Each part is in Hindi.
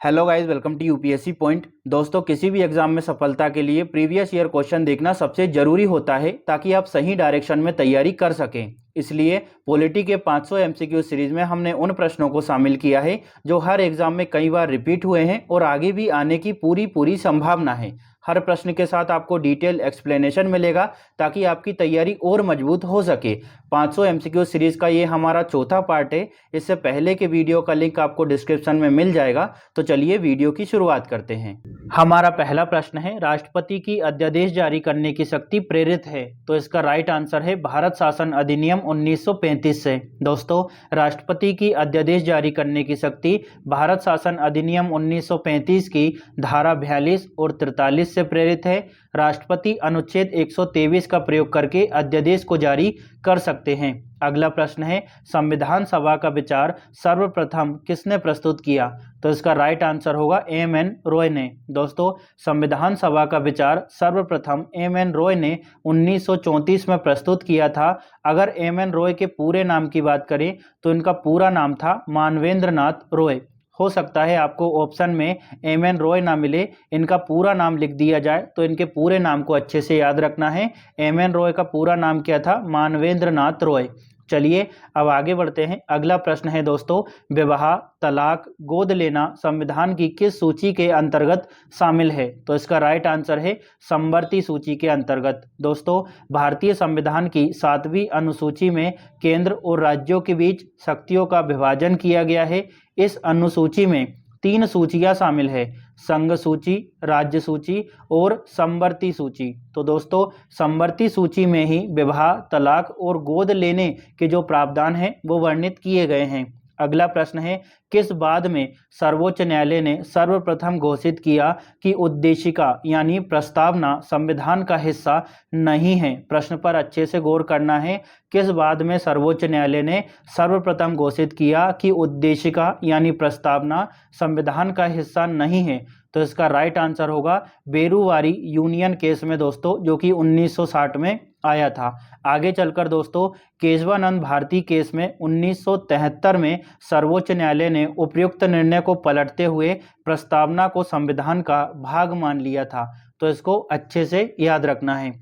Hello guys, welcome to UPSC point. दोस्तों, किसी भी एग्जाम में सफलता के लिए प्रीवियस ईयर क्वेश्चन देखना सबसे जरूरी होता है ताकि आप सही डायरेक्शन में तैयारी कर सकें। इसलिए पॉलिटी के 500 एमसीक्यू सीरीज में हमने उन प्रश्नों को शामिल किया है जो हर एग्जाम में कई बार रिपीट हुए हैं और आगे भी आने की पूरी संभावना है। हर प्रश्न के साथ आपको डिटेल एक्सप्लेनेशन मिलेगा ताकि आपकी तैयारी और मजबूत हो सके। 500 एमसीक्यू सीरीज का ये हमारा चौथा पार्ट है। इससे पहले के वीडियो का लिंक आपको डिस्क्रिप्शन में मिल जाएगा। तो चलिए वीडियो की शुरुआत करते हैं। हमारा पहला प्रश्न है, राष्ट्रपति की अध्यादेश जारी करने की शक्ति प्रेरित है? तो इसका राइट आंसर है भारत शासन अधिनियम 1935 से। दोस्तों, राष्ट्रपति की अध्यादेश जारी करने की शक्ति भारत शासन अधिनियम 1935 की धारा 42 और 43 से प्रेरित है। राष्ट्रपति अनुच्छेद 123 का प्रयोग करके अध्यादेश को जारी कर सकते हैं। अगला प्रश्न है, संविधान सभा का विचार सर्वप्रथम किसने प्रस्तुत किया? तो इसका राइट आंसर होगा एम.एन. रॉय ने। दोस्तों, संविधान सभा का विचार सर्वप्रथम एम.एन. रॉय ने 1934 में प्रस्तुत किया था। अगर एम.एन. रॉय के पूरे नाम की बात करें तो इनका पूरा नाम था मानवेंद्र नाथ रॉय। हो सकता है आपको ऑप्शन में एम.एन. रॉय ना मिले, इनका पूरा नाम लिख दिया जाए, तो इनके पूरे नाम को अच्छे से याद रखना है। एम.एन. रॉय का पूरा नाम क्या था? मानवेंद्र नाथ रॉय। चलिए अब आगे बढ़ते हैं। अगला प्रश्न है दोस्तों, विवाह, तलाक, गोद लेना संविधान की किस सूची के अंतर्गत शामिल है? तो इसका राइट आंसर है समवर्ती सूची के अंतर्गत। दोस्तों, भारतीय संविधान की 7वीं अनुसूची में केंद्र और राज्यों के बीच शक्तियों का विभाजन किया गया है। इस अनुसूची में 3 सूचियां शामिल है, संघ सूची, राज्य सूची और समवर्ती सूची। तो दोस्तों, समवर्ती सूची में ही विवाह, तलाक और गोद लेने के जो प्रावधान हैं वो वर्णित किए गए हैं। अगला प्रश्न है, किस बाद में सर्वोच्च न्यायालय ने सर्वप्रथम घोषित किया कि उद्देशिका यानी प्रस्तावना संविधान का हिस्सा नहीं है? प्रश्न पर अच्छे से गौर करना है। किस बाद में सर्वोच्च न्यायालय ने सर्वप्रथम घोषित किया कि उद्देशिका यानी प्रस्तावना संविधान का हिस्सा नहीं है? तो इसका राइट आंसर होगा बेरुवारी यूनियन केस में दोस्तों, जो कि 1960 में आया था। आगे चलकर दोस्तों, केशवानंद भारती केस में 1973 में सर्वोच्च न्यायालय ने उपयुक्त निर्णय को पलटते हुए प्रस्तावना को संविधान का भाग मान लिया था। तो इसको अच्छे से याद रखना है।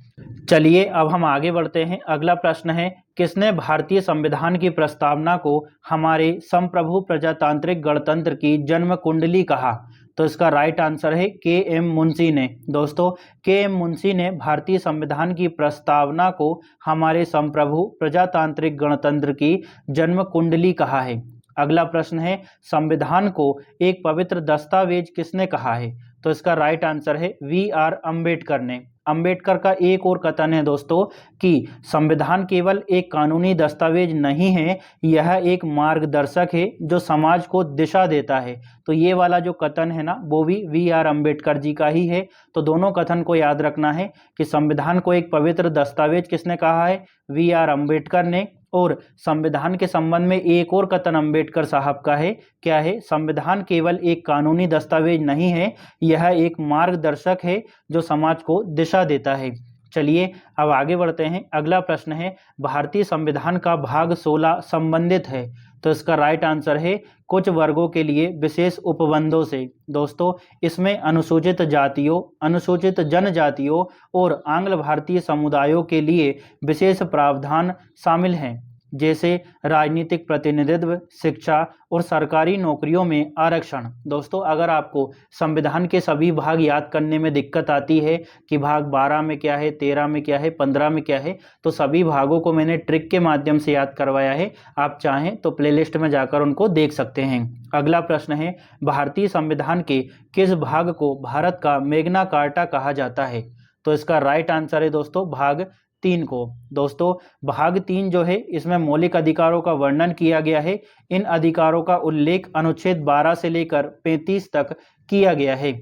चलिए अब हम आगे बढ़ते हैं। अगला प्रश्न है, किसने भारतीय संविधान की प्रस्तावना को हमारे संप्रभु प्रजातांत्रिक गणतंत्र की जन्म कुंडली कहा? तो इसका राइट आंसर है के.एम. मुंशी ने। दोस्तों, के.एम. मुंशी ने भारतीय संविधान की प्रस्तावना को हमारे संप्रभु प्रजातांत्रिक गणतंत्र की जन्म कुंडली कहा है। अगला प्रश्न है, संविधान को एक पवित्र दस्तावेज किसने कहा है? तो इसका राइट आंसर है वी.आर. अम्बेडकर ने। अम्बेडकर का एक और कथन है दोस्तों कि संविधान केवल एक कानूनी दस्तावेज नहीं है, यह एक मार्गदर्शक है जो समाज को दिशा देता है। तो ये वाला जो कथन है ना, वो भी वी.आर. अम्बेडकर जी का ही है। तो दोनों कथन को याद रखना है कि संविधान को एक पवित्र दस्तावेज किसने कहा है? वी.आर. अम्बेडकर ने। और संविधान के संबंध में एक और कथन अम्बेडकर साहब का है, क्या है? संविधान केवल एक कानूनी दस्तावेज नहीं है, यह एक मार्गदर्शक है जो समाज को दिशा देता है। चलिए अब आगे बढ़ते हैं। अगला प्रश्न है, भारतीय संविधान का भाग 16 संबंधित है? तो इसका राइट आंसर है कुछ वर्गों के लिए विशेष उपबंधों से। दोस्तों, इसमें अनुसूचित जातियों, अनुसूचित जनजातियों और आंग्ल भारतीय समुदायों के लिए विशेष प्रावधान शामिल हैं, जैसे राजनीतिक प्रतिनिधित्व, शिक्षा और सरकारी नौकरियों में आरक्षण। दोस्तों, अगर आपको संविधान के सभी भाग याद करने में दिक्कत आती है कि भाग 12 में क्या है, 13 में क्या है, 15 में क्या है, तो सभी भागों को मैंने ट्रिक के माध्यम से याद करवाया है। आप चाहें तो प्लेलिस्ट में जाकर उनको देख सकते हैं। अगला प्रश्न है, भारतीय संविधान के किस भाग को भारत का मैग्ना कार्टा कहा जाता है? तो इसका राइट आंसर है दोस्तों भाग 3 को। दोस्तों, भाग 3 जो है, इसमें मौलिक अधिकारों का वर्णन किया गया है। इन अधिकारों का उल्लेख अनुच्छेद 12 से लेकर 35 तक किया गया है।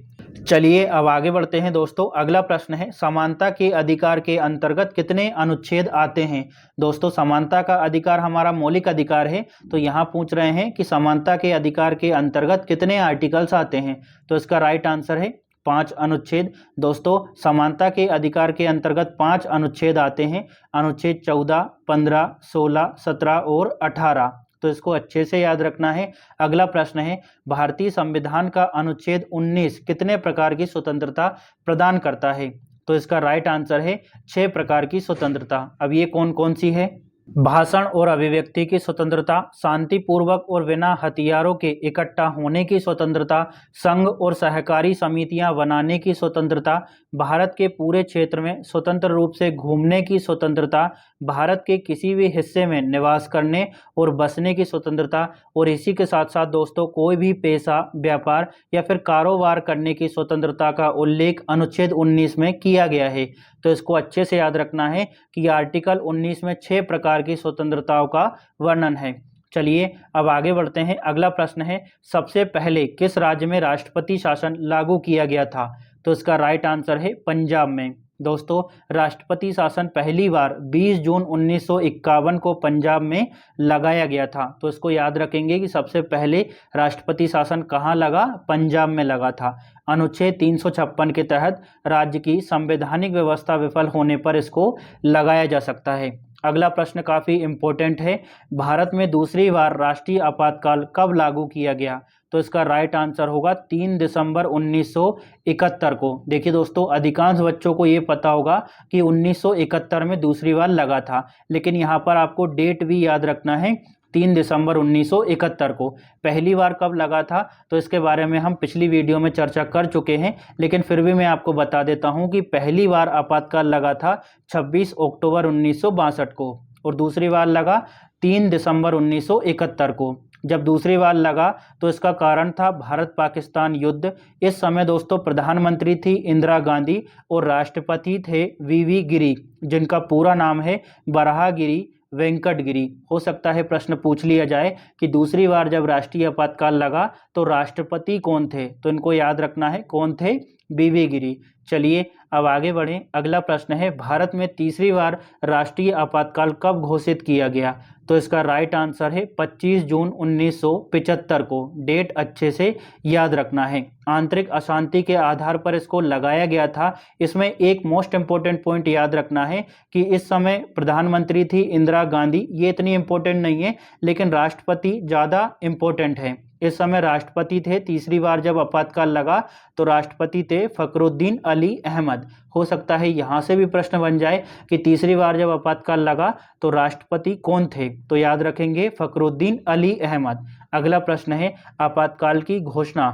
चलिए अब आगे बढ़ते हैं दोस्तों। अगला प्रश्न है, समानता के अधिकार के अंतर्गत कितने अनुच्छेद आते हैं? दोस्तों, समानता का अधिकार हमारा मौलिक अधिकार है, तो यहाँ पूछ रहे हैं कि समानता के अधिकार के अंतर्गत कितने आर्टिकल्स आते हैं? तो इसका राइट आंसर है 5 अनुच्छेद। दोस्तों, समानता के अधिकार के अंतर्गत 5 अनुच्छेद आते हैं। अनुच्छेद 14, 15, 16, 17 और 18। तो इसको अच्छे से याद रखना है। अगला प्रश्न है, भारतीय संविधान का अनुच्छेद 19 कितने प्रकार की स्वतंत्रता प्रदान करता है? तो इसका राइट आंसर है 6 प्रकार की स्वतंत्रता। अब ये कौन कौन सी है? भाषण और अभिव्यक्ति की स्वतंत्रता, शांतिपूर्वक और बिना हथियारों के इकट्ठा होने की स्वतंत्रता, संघ और सहकारी समितियां बनाने की स्वतंत्रता, भारत के पूरे क्षेत्र में स्वतंत्र रूप से घूमने की स्वतंत्रता, भारत के किसी भी हिस्से में निवास करने और बसने की स्वतंत्रता, और इसी के साथ साथ दोस्तों कोई भी पेशा, व्यापार या फिर कारोबार करने की स्वतंत्रता का उल्लेख अनुच्छेद 19 में किया गया है। तो इसको अच्छे से याद रखना है कि आर्टिकल 19 में 6 प्रकार की स्वतंत्रताओं का वर्णन है। चलिए अब आगे बढ़ते हैं। अगला प्रश्न है, सबसे पहले किस राज्य में राष्ट्रपति शासन लागू किया गया था? तो इसका राइट आंसर है पंजाब में। दोस्तों राष्ट्रपति शासन पहली बार 20 जून 1951 को पंजाब में लगाया गया था। तो इसको याद रखेंगे कि सबसे पहले राष्ट्रपति शासन कहाँ लगा? पंजाब में लगा था। अनुच्छेद 356 के तहत राज्य की संवैधानिक व्यवस्था विफल होने पर इसको लगाया जा सकता है। अगला प्रश्न काफ़ी इम्पोर्टेंट है, भारत में दूसरी बार राष्ट्रीय आपातकाल कब लागू किया गया? तो इसका राइट आंसर होगा 3 दिसंबर 1971 को। देखिए दोस्तों अधिकांश बच्चों को ये पता होगा कि 1971 में दूसरी बार लगा था, लेकिन यहाँ पर आपको डेट भी याद रखना है, 3 दिसंबर 1971 को। पहली बार कब लगा था तो इसके बारे में हम पिछली वीडियो में चर्चा कर चुके हैं, लेकिन फिर भी मैं आपको बता देता हूं कि पहली बार आपातकाल लगा था 26 अक्टूबर 1962 को, और दूसरी बार लगा 3 दिसंबर 1971 को। जब दूसरी बार लगा तो इसका कारण था भारत पाकिस्तान युद्ध। इस समय दोस्तों प्रधानमंत्री थी इंदिरा गांधी और राष्ट्रपति थे वीवी गिरी, जिनका पूरा नाम है वराहगिरी वेंकटगिरी। हो सकता है प्रश्न पूछ लिया जाए कि दूसरी बार जब राष्ट्रीय आपातकाल लगा तो राष्ट्रपति कौन थे? तो इनको याद रखना है, कौन थे? वीवी गिरी। चलिए अब आगे बढ़ें। अगला प्रश्न है, भारत में तीसरी बार राष्ट्रीय आपातकाल कब घोषित किया गया? तो इसका राइट आंसर है 25 जून 1975 को। डेट अच्छे से याद रखना है। आंतरिक अशांति के आधार पर इसको लगाया गया था। इसमें एक मोस्ट इंपॉर्टेंट पॉइंट याद रखना है कि इस समय प्रधानमंत्री थी इंदिरा गांधी। ये इतनी इंपॉर्टेंट नहीं है, लेकिन राष्ट्रपति ज़्यादा इंपॉर्टेंट है। इस समय राष्ट्रपति थे, तीसरी बार जब आपातकाल लगा तो राष्ट्रपति थे फखरुद्दीन अली अहमद। हो सकता है यहाँ से भी प्रश्न बन जाए कि तीसरी बार जब आपातकाल लगा तो राष्ट्रपति कौन थे? तो याद रखेंगे फखरुद्दीन अली अहमद। अगला प्रश्न है, आपातकाल की घोषणा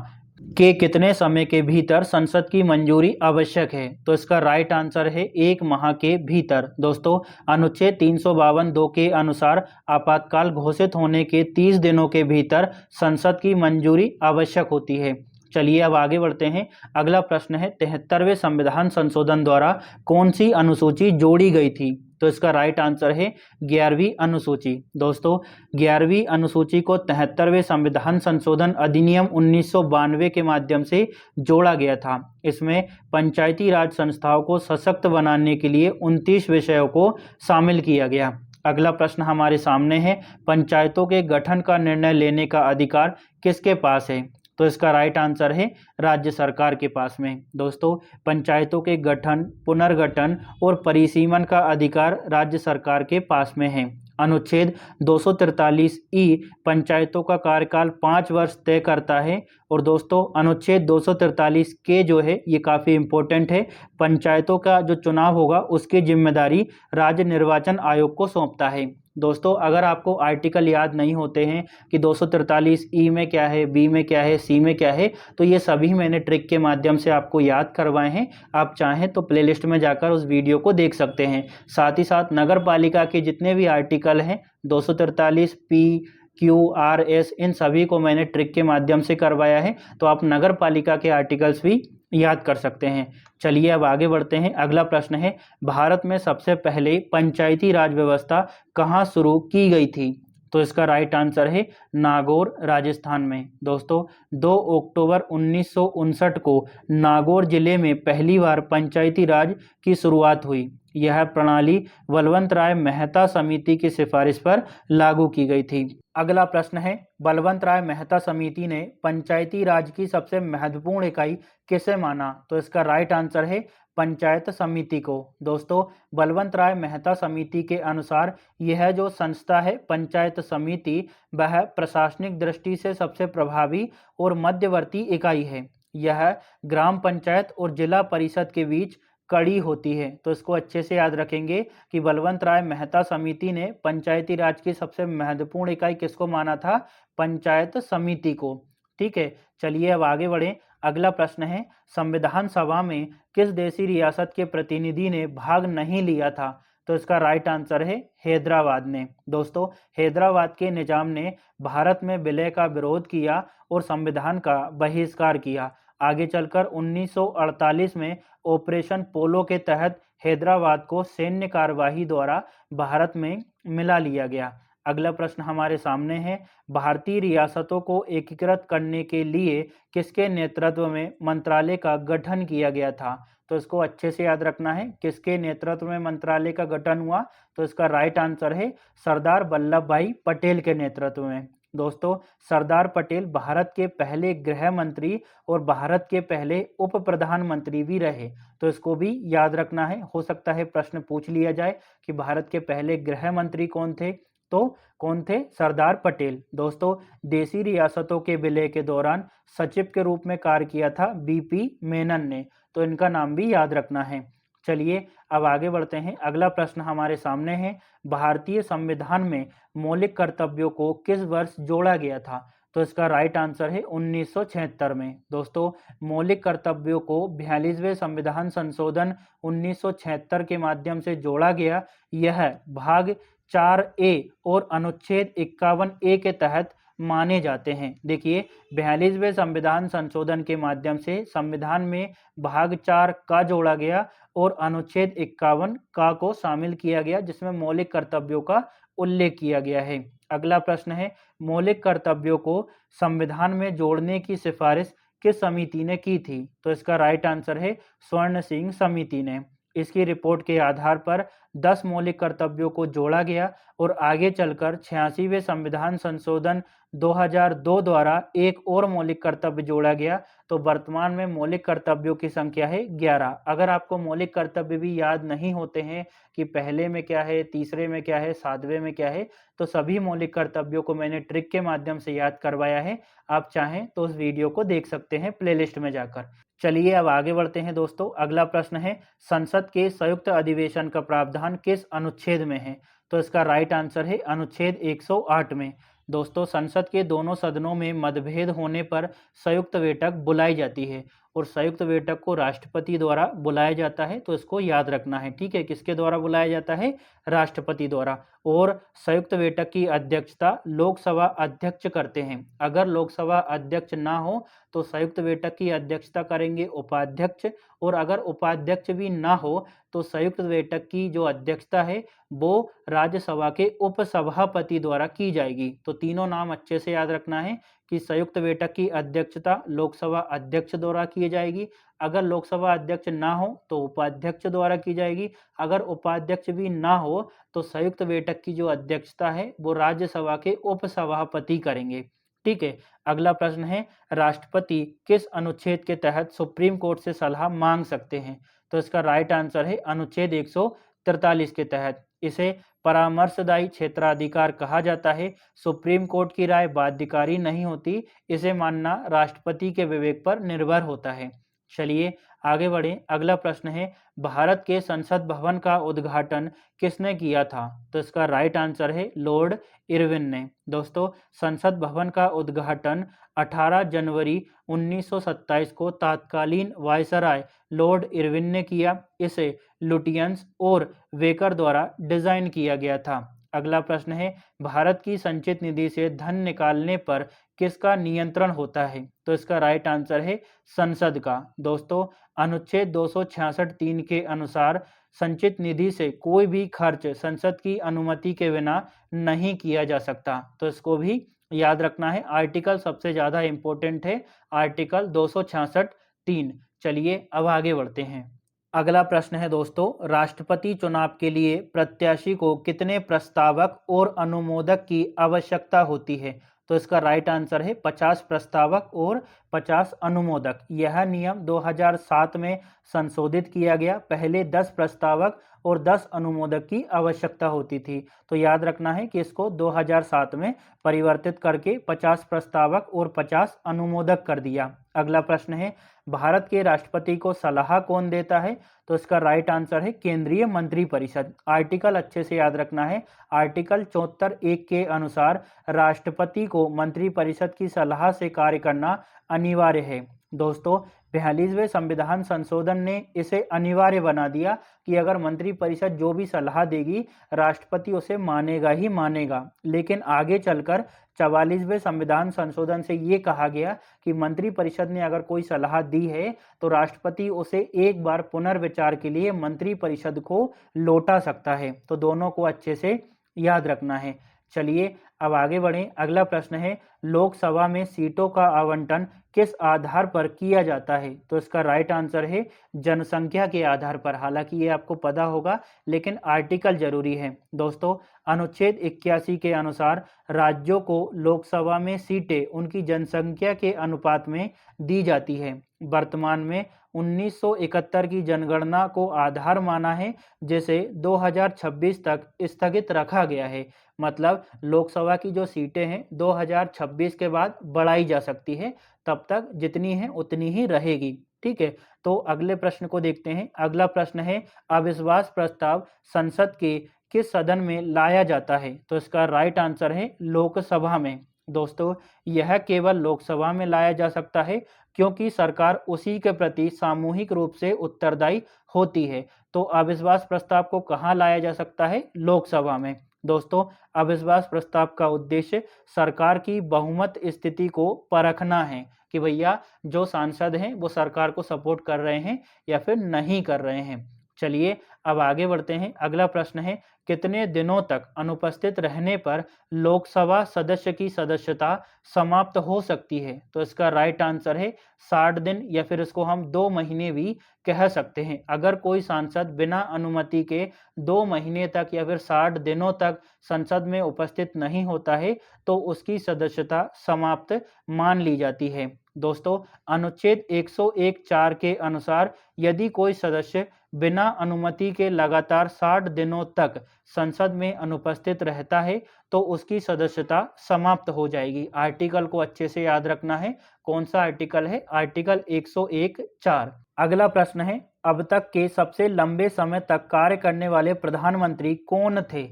के कितने समय के भीतर संसद की मंजूरी आवश्यक है? तो इसका राइट आंसर है 1 माह के भीतर। दोस्तों अनुच्छेद 352(2) के अनुसार आपातकाल घोषित होने के 30 दिनों के भीतर संसद की मंजूरी आवश्यक होती है। चलिए अब आगे बढ़ते हैं। अगला प्रश्न है, 73वें संविधान संशोधन द्वारा कौन सी अनुसूची जोड़ी गई थी? तो इसका राइट आंसर है 11वीं अनुसूची। दोस्तों 11वीं अनुसूची को 73वें संविधान संशोधन अधिनियम 1992 के माध्यम से जोड़ा गया था। इसमें पंचायती राज संस्थाओं को सशक्त बनाने के लिए 29 विषयों को शामिल किया गया। अगला प्रश्न हमारे सामने है, पंचायतों के गठन का निर्णय लेने का अधिकार किसके पास है? तो इसका राइट आंसर है राज्य सरकार के पास में। दोस्तों पंचायतों के गठन, पुनर्गठन और परिसीमन का अधिकार राज्य सरकार के पास में है। अनुच्छेद 243(ई) पंचायतों का कार्यकाल 5 वर्ष तय करता है। और दोस्तों अनुच्छेद 243 के जो है ये काफ़ी इम्पोर्टेंट है, पंचायतों का जो चुनाव होगा उसकी जिम्मेदारी राज्य निर्वाचन आयोग को सौंपता है। दोस्तों अगर आपको आर्टिकल याद नहीं होते हैं कि 243(ई) में क्या है, बी में क्या है, सी में क्या है, तो ये सभी मैंने ट्रिक के माध्यम से आपको याद करवाए हैं। आप चाहें तो प्लेलिस्ट में जाकर उस वीडियो को देख सकते हैं। साथ ही साथ नगर पालिका के जितने भी आर्टिकल हैं 243(पी), क्यू, आर, एस, इन सभी को मैंने ट्रिक के माध्यम से करवाया है, तो आप नगर पालिका के आर्टिकल्स भी याद कर सकते हैं। चलिए अब आगे बढ़ते हैं। अगला प्रश्न है, भारत में सबसे पहले पंचायती राज व्यवस्था कहाँ शुरू की गई थी? तो इसका राइट आंसर है नागौर, राजस्थान में। दोस्तों 2 अक्टूबर 1959 को नागौर जिले में पहली बार पंचायती राज की शुरुआत हुई। यह प्रणाली बलवंत राय मेहता समिति की सिफारिश पर लागू की गई थी। अगला प्रश्न है, बलवंत राय मेहता समिति ने पंचायती राज की सबसे महत्वपूर्ण इकाई किसे माना? तो इसका राइट आंसर है पंचायत समिति को। दोस्तों, बलवंत राय मेहता समिति के अनुसार यह जो संस्था है पंचायत समिति, वह प्रशासनिक दृष्टि से सबसे प्रभावी और मध्यवर्ती इकाई है। यह ग्राम पंचायत और जिला परिषद के बीच कड़ी होती है। तो इसको अच्छे से याद रखेंगे कि बलवंत राय मेहता समिति ने पंचायती राज की सबसे महत्वपूर्ण इकाई किसको माना था? पंचायत समिति को। ठीक है, चलिए अब आगे बढ़ें। अगला प्रश्न है, संविधान सभा में किस देशी रियासत के प्रतिनिधि ने भाग नहीं लिया था? तो इसका राइट आंसर है हैदराबाद ने। दोस्तों, हैदराबाद के निजाम ने भारत में विलय का विरोध किया और संविधान का बहिष्कार किया। आगे चलकर 1948 में ऑपरेशन पोलो के तहत हैदराबाद को सैन्य कार्यवाही द्वारा भारत में मिला लिया गया। अगला प्रश्न हमारे सामने है, भारतीय रियासतों को एकीकृत करने के लिए किसके नेतृत्व में मंत्रालय का गठन किया गया था? तो इसको अच्छे से याद रखना है, किसके नेतृत्व में मंत्रालय का गठन हुआ? तो इसका राइट आंसर है सरदार वल्लभ भाई पटेल के नेतृत्व में। दोस्तों, सरदार पटेल भारत के पहले गृह मंत्री और भारत के पहले उप प्रधानमंत्री भी रहे। तो इसको भी याद रखना है, हो सकता है प्रश्न पूछ लिया जाए कि भारत के पहले गृह मंत्री कौन थे? तो कौन थे? सरदार पटेल। दोस्तों, देशी रियासतों के विलय के दौरान सचिव के रूप में कार्य किया था बीपी मेनन ने। तो इनका नाम भी याद रखना है। चलिए अब आगे बढ़ते हैं। अगला प्रश्न हमारे सामने है, भारतीय संविधान में मौलिक कर्तव्यों को किस वर्ष जोड़ा गया था? तो इसका राइट आंसर है 1976 में। दोस्तों, मौलिक कर्तव्यों को 42वें संविधान संशोधन 1976 के माध्यम से जोड़ा गया। यह भाग 4A और अनुच्छेद 51A के तहत माने जाते हैं। देखिए, 42वें संविधान संशोधन के माध्यम से संविधान में भाग 4 का जोड़ा गया और अनुच्छेद 51 का को शामिल किया गया, जिसमें मौलिक कर्तव्यों का उल्लेख किया गया है। अगला प्रश्न है, मौलिक कर्तव्यों को संविधान में जोड़ने की सिफारिश किस समिति ने की थी? तो इसका राइट आंसर है स्वर्ण सिंह समिति ने। इसकी रिपोर्ट के आधार पर 10 मौलिक कर्तव्यों को जोड़ा गया और आगे चलकर 86वें संविधान संशोधन 2002 द्वारा एक और मौलिक कर्तव्य जोड़ा गया। तो वर्तमान में मौलिक कर्तव्यों की संख्या है 11। अगर आपको मौलिक कर्तव्य भी याद नहीं होते हैं कि पहले में क्या है, तीसरे में क्या है, 7वें में क्या है, तो सभी मौलिक कर्तव्यों को मैंने ट्रिक के माध्यम से याद करवाया है। आप चाहें तो उस वीडियो को देख सकते हैं प्लेलिस्ट में जाकर। चलिए अब आगे बढ़ते हैं दोस्तों। अगला प्रश्न है, संसद के संयुक्त अधिवेशन का प्रावधान किस अनुच्छेद में है? तो इसका राइट आंसर है अनुच्छेद 108 में। दोस्तों, संसद के दोनों सदनों में मतभेद होने पर संयुक्त बैठक बुलाई जाती है और संयुक्त बैठक को राष्ट्रपति द्वारा बुलाया जाता है। तो इसको याद रखना है। ठीक है, किसके द्वारा बुलाया जाता है? राष्ट्रपति द्वारा। और संयुक्त बैठक की अध्यक्षता लोकसभा अध्यक्ष करते हैं। अगर लोकसभा अध्यक्ष ना हो तो संयुक्त बैठक की अध्यक्षता करेंगे उपाध्यक्ष, और अगर उपाध्यक्ष भी ना हो तो संयुक्त बैठक की जो अध्यक्षता है वो राज्यसभा के उपसभापति द्वारा की जाएगी। तो तीनों नाम अच्छे से याद रखना है कि संयुक्त बैठक की अध्यक्षता लोकसभा अध्यक्ष द्वारा की जाएगी। अगर लोकसभा अध्यक्ष ना हो तो उपाध्यक्ष द्वारा की जाएगी। अगर उपाध्यक्ष भी ना हो तो संयुक्त बैठक की जो अध्यक्षता है वो राज्यसभा के उपसभापति करेंगे। ठीक है, अगला प्रश्न है, राष्ट्रपति किस अनुच्छेद के तहत सुप्रीम कोर्ट से सलाह मांग सकते हैं? तो इसका राइट आंसर है अनुच्छेद 143 के तहत। इसे परामर्शदायी क्षेत्राधिकार कहा जाता है। सुप्रीम कोर्ट की राय बाध्यकारी नहीं होती, इसे मानना राष्ट्रपति के विवेक पर निर्भर होता है। चलिए आगे बढ़ें। अगला प्रश्न है, भारत के संसद भवन का उद्घाटन किसने किया था? तो इसका राइट आंसर है लॉर्ड इरविन ने। दोस्तों, संसद भवन का उद्घाटन 18 जनवरी 1927 को तत्कालीन वायसराय लॉर्ड इरविन ने किया। इसे लुटियंस और वेकर द्वारा डिजाइन किया गया था। अगला प्रश्न है, भारत की संचित निधि से धन निकालने पर किसका नियंत्रण होता है? तो इसका राइट आंसर है संसद का। दोस्तों, अनुच्छेद 266(3) के अनुसार संचित निधि से कोई भी खर्च संसद की अनुमति के बिना नहीं किया जा सकता। तो इसको भी याद रखना है। आर्टिकल सबसे ज्यादा इंपॉर्टेंट है, आर्टिकल 266(3). चलिए अब आगे बढ़ते हैं। अगला प्रश्न है दोस्तों, राष्ट्रपति चुनाव के लिए प्रत्याशी को कितने प्रस्तावक और अनुमोदक की आवश्यकता होती है? तो इसका राइट आंसर है 50 प्रस्तावक और 50 अनुमोदक। यह नियम 2007 में संशोधित किया गया। पहले 10 प्रस्तावक और 10 अनुमोदक की आवश्यकता होती थी, तो याद रखना है कि इसको 2007 में परिवर्तित करके 50 प्रस्तावक और 50 अनुमोदक कर दिया। अगला प्रश्न है, भारत के राष्ट्रपति को सलाह कौन देता है? तो इसका राइट आंसर है केंद्रीय मंत्रिपरिषद। आर्टिकल अच्छे से याद रखना है। आर्टिकल 74(1) के अनुसार राष्ट्रपति को मंत्रिपरिषद की सलाह से कार्य करना अनिवार्य है। दोस्तों, 42वें संविधान संशोधन ने इसे अनिवार्य बना दिया कि अगर मंत्रिपरिषद जो भी सलाह देगी, राष्ट्रपति उसे मानेगा ही मानेगा। लेकिन आगे चलकर 44वें संविधान संशोधन से ये कहा गया कि मंत्रिपरिषद ने अगर कोई सलाह दी है तो राष्ट्रपति उसे एक बार पुनर्विचार के लिए मंत्रिपरिषद को लौटा सकता है। तो दोनों को अच्छे से याद रखना है। चलिए अब आगे बढ़ें। अगला प्रश्न है, लोकसभा में सीटों का आवंटन किस आधार पर किया जाता है? तो इसका राइट आंसर है जनसंख्या के आधार पर। हालांकि ये आपको पता होगा, लेकिन आर्टिकल जरूरी है। दोस्तों, अनुच्छेद 81 के अनुसार राज्यों को लोकसभा में सीटें उनकी जनसंख्या के अनुपात में दी जाती है। वर्तमान में 1971 की जनगणना को आधार माना है, जिसे 2026 तक स्थगित रखा गया है। मतलब लोकसभा की जो सीटें हैं 2026 के बाद बढ़ाई जा सकती है, तब तक जितनी है उतनी ही रहेगी। ठीक है, तो अगले प्रश्न को देखते हैं। अगला प्रश्न है, अविश्वास प्रस्ताव संसद के किस सदन में लाया जाता है? तो इसका राइट आंसर है लोकसभा में। दोस्तों, यह केवल लोकसभा में लाया जा सकता है क्योंकि सरकार उसी के प्रति सामूहिक रूप से उत्तरदायी होती है। तो अविश्वास प्रस्ताव को कहाँ लाया जा सकता है? लोकसभा में। दोस्तों, अविश्वास प्रस्ताव का उद्देश्य सरकार की बहुमत स्थिति को परखना है कि भैया जो सांसद हैं वो सरकार को सपोर्ट कर रहे हैं या फिर नहीं कर रहे हैं। चलिए अब आगे बढ़ते हैं। अगला प्रश्न है, कितने दिनों तक अनुपस्थित रहने पर लोकसभा सदस्य की सदस्यता समाप्त हो सकती है? तो इसका राइट आंसर है 60 दिन, या फिर इसको हम 2 महीने भी कह सकते हैं। अगर कोई सांसद बिना अनुमति के 2 महीने तक या फिर 60 दिनों तक संसद में उपस्थित नहीं होता है तो उसकी सदस्यता समाप्त मान ली जाती है। दोस्तों, अनुच्छेद 101(4) के अनुसार यदि कोई सदस्य बिना अनुमति के लगातार 60 दिनों तक संसद में अनुपस्थित रहता है तो उसकी सदस्यता समाप्त हो जाएगी। आर्टिकल को अच्छे से याद रखना है। कौन सा आर्टिकल है? आर्टिकल 101(4). अगला प्रश्न है, अब तक के सबसे लंबे समय तक कार्य करने वाले प्रधानमंत्री कौन थे?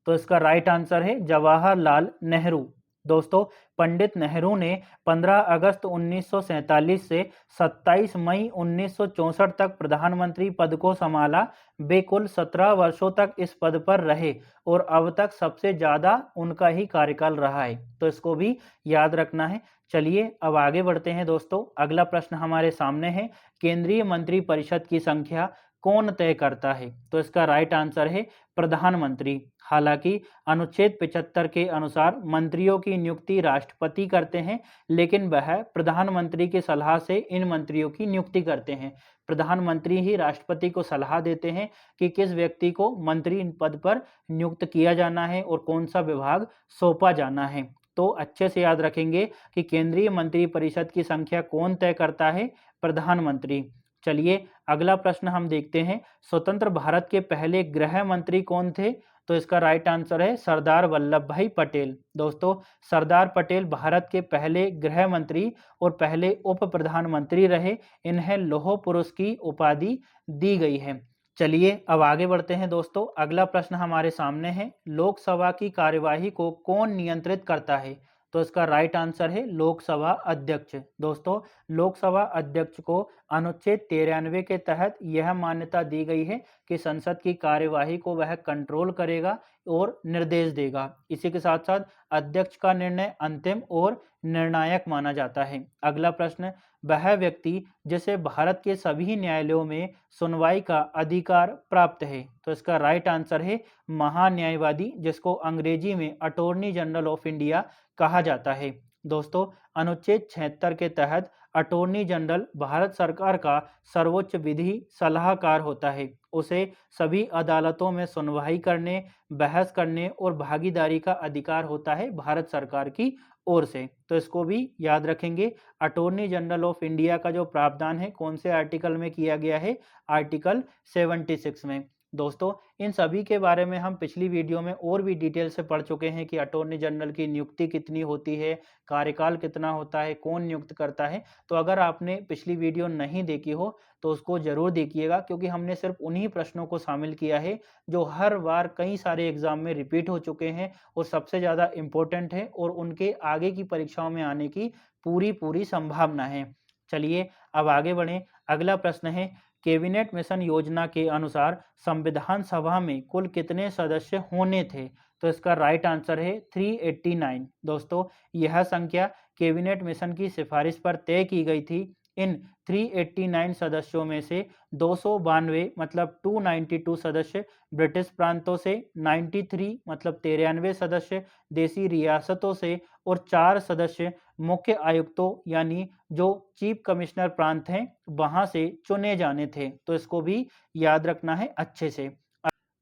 तो इसका राइट आंसर है जवाहरलाल नेहरू। दोस्तों, पंडित नेहरू ने 15 अगस्त 1947 से 27 मई 1964 तक प्रधानमंत्री पद को संभाला। वे कुल 17 वर्षों तक इस पद पर रहे और अब तक सबसे ज़्यादा उनका ही कार्यकाल रहा है, तो इसको भी याद रखना है। चलिए अब आगे बढ़ते हैं। दोस्तों, अगला प्रश्न हमारे सामने है, केंद्रीय मंत्रिपरिषद की संख्या कौन तय करता है? तो इसका राइट आंसर है प्रधानमंत्री। हालांकि अनुच्छेद 75 के अनुसार मंत्रियों की नियुक्ति राष्ट्रपति करते हैं, लेकिन वह प्रधानमंत्री की सलाह से इन मंत्रियों की नियुक्ति करते हैं। प्रधानमंत्री ही राष्ट्रपति को सलाह देते हैं कि किस व्यक्ति को मंत्री पद पर नियुक्त किया जाना है और कौन सा विभाग सौंपा जाना है। तो अच्छे से याद रखेंगे कि केंद्रीय मंत्रिपरिषद की संख्या कौन तय करता है? प्रधानमंत्री। चलिए अगला प्रश्न हम देखते हैं, स्वतंत्र भारत के पहले गृह मंत्री कौन थे? तो इसका राइट आंसर है सरदार वल्लभ भाई पटेल। दोस्तों, सरदार पटेल भारत के पहले गृह मंत्री और पहले उप प्रधानमंत्री रहे। इन्हें लौह पुरुष की उपाधि दी गई है। चलिए अब आगे बढ़ते हैं। दोस्तों, अगला प्रश्न हमारे सामने है, लोकसभा की कार्यवाही को कौन नियंत्रित करता है? तो इसका राइट आंसर है लोकसभा अध्यक्ष। दोस्तों, लोकसभा अध्यक्ष को अनुच्छेद 93 के तहत यह मान्यता दी गई है कि संसद की कार्यवाही को वह कंट्रोल करेगा और निर्देश देगा। इसी के साथ साथ अध्यक्ष का निर्णय अंतिम और निर्णायक माना जाता है। अगला प्रश्न, वह व्यक्ति जिसे भारत के सभी न्यायालयों में सुनवाई का अधिकार प्राप्त है? तो इसका राइट आंसर है महान्यायवादी, जिसको अंग्रेजी में अटॉर्नी जनरल ऑफ इंडिया कहा जाता है। दोस्तों, अनुच्छेद 76 के तहत अटॉर्नी जनरल भारत सरकार का सर्वोच्च विधि सलाहकार होता है। उसे सभी अदालतों में सुनवाई करने, बहस करने और भागीदारी का अधिकार होता है भारत सरकार की ओर से, तो इसको भी याद रखेंगे। अटॉर्नी जनरल ऑफ इंडिया का जो प्रावधान है कौन से आर्टिकल में किया गया है, आर्टिकल 76 में। दोस्तों इन सभी के बारे में हम पिछली वीडियो में और भी डिटेल से पढ़ चुके हैं कि अटॉर्नी जनरल की नियुक्ति कितनी होती है, कार्यकाल कितना होता है, कौन नियुक्त करता है। तो अगर आपने पिछली वीडियो नहीं देखी हो तो उसको जरूर देखिएगा, क्योंकि हमने सिर्फ उन्हीं प्रश्नों को शामिल किया है जो हर बार कई सारे एग्जाम में रिपीट हो चुके हैं और सबसे ज़्यादा इम्पोर्टेंट है और उनके आगे की परीक्षाओं में आने की पूरी संभावना है। चलिए अब आगे बढ़ें। अगला प्रश्न है, कैबिनेट मिशन योजना के अनुसार संविधान सभा में कुल कितने सदस्य होने थे? तो इसका राइट आंसर है 389। दोस्तों यह संख्या कैबिनेट मिशन की सिफारिश पर तय की गई थी। इन 389 सदस्यों में से 292 मतलब 292 सदस्य ब्रिटिश प्रांतों से, 93 मतलब 93 सदस्य देसी रियासतों से और 4 सदस्य मुख्य आयुक्तों यानी जो चीफ कमिश्नर प्रांत हैं वहां से चुने जाने थे। तो इसको भी याद रखना है अच्छे से।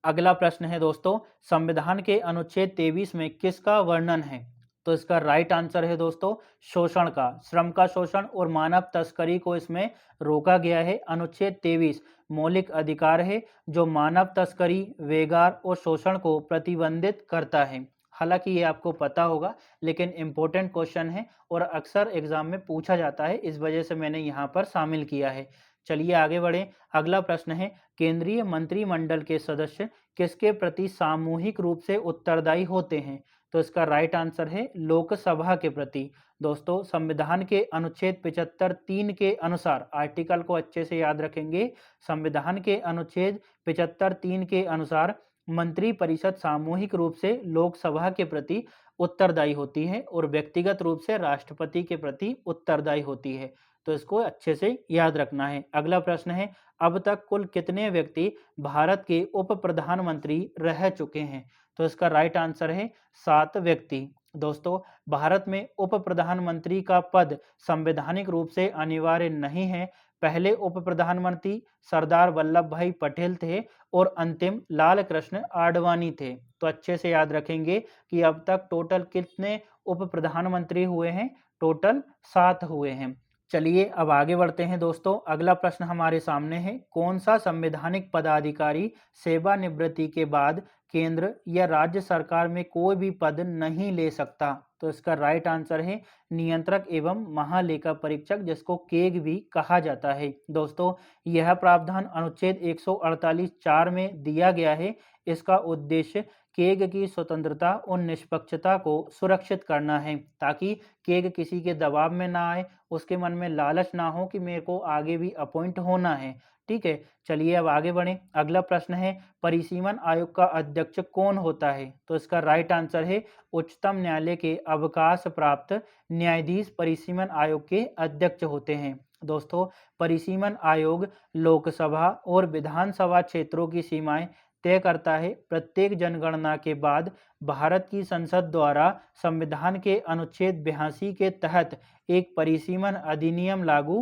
अगला प्रश्न है दोस्तों, संविधान के अनुच्छेद 23 में किसका वर्णन है? तो इसका राइट आंसर है दोस्तों शोषण का, श्रम का शोषण और मानव तस्करी को इसमें रोका गया है। अनुच्छेद 23 मौलिक अधिकार है जो मानव तस्करी, वेगार और शोषण को प्रतिबंधित करता है। हालांकि ये आपको पता होगा लेकिन इम्पोर्टेंट क्वेश्चन है और अक्सर एग्जाम में पूछा जाता है, इस वजह से मैंने यहाँ पर शामिल किया है। चलिए आगे बढ़ें। अगला प्रश्न है, केंद्रीय मंत्रिमंडल के सदस्य किसके प्रति सामूहिक रूप से उत्तरदायी होते हैं? तो इसका राइट आंसर है लोकसभा के प्रति। दोस्तों संविधान के अनुच्छेद 75(3) के अनुसार, आर्टिकल को अच्छे से याद रखेंगे, संविधान के अनुच्छेद 75(3) के अनुसार मंत्री परिषद सामूहिक रूप से लोकसभा के प्रति उत्तरदायी होती है और व्यक्तिगत रूप से राष्ट्रपति के प्रति उत्तरदायी होती है। तो इसको अच्छे से याद रखना है। अगला प्रश्न है, अब तक कुल कितने व्यक्ति भारत के उप प्रधानमंत्री रह चुके हैं? तो इसका राइट आंसर है 7 व्यक्ति। दोस्तों भारत में उप प्रधानमंत्री का पद संवैधानिक रूप से अनिवार्य नहीं है। पहले उप प्रधानमंत्री सरदार वल्लभ भाई पटेल थे और अंतिम लाल कृष्ण आडवाणी थे। तो अच्छे से याद रखेंगे कि अब तक टोटल कितने उप प्रधानमंत्री हुए हैं? टोटल 7 हुए हैं। चलिए अब आगे बढ़ते हैं दोस्तों। अगला प्रश्न हमारे सामने है, कौन सा संवैधानिक पदाधिकारी सेवानिवृत्ति के बाद केंद्र या राज्य सरकार में कोई भी पद नहीं ले सकता? तो इसका राइट आंसर है नियंत्रक एवं महालेखा परीक्षक, जिसको केग भी कहा जाता है। दोस्तों यह प्रावधान अनुच्छेद 148(4) में दिया गया है। इसका उद्देश्य केग की स्वतंत्रता और निष्पक्षता को सुरक्षित करना है, ताकि केग किसी के दबाव में ना आए, उसके मन में लालच ना हो कि मेरे को आगे भी अपॉइंट होना है। ठीक है, चलिए अब आगे बढ़ें। अगला प्रश्न है, परिसीमन आयोग का अध्यक्ष कौन होता है? तो इसका राइट आंसर है उच्चतम न्यायालय के अवकाश प्राप्त न्यायाधीश परिसीमन आयोग के अध्यक्ष होते हैं। दोस्तों परिसीमन आयोग लोकसभा और विधानसभा क्षेत्रों की सीमाएं तय करता है। प्रत्येक जनगणना के बाद भारत की संसद द्वारा संविधान के अनुच्छेद 82 के तहत एक परिसीमन अधिनियम लागू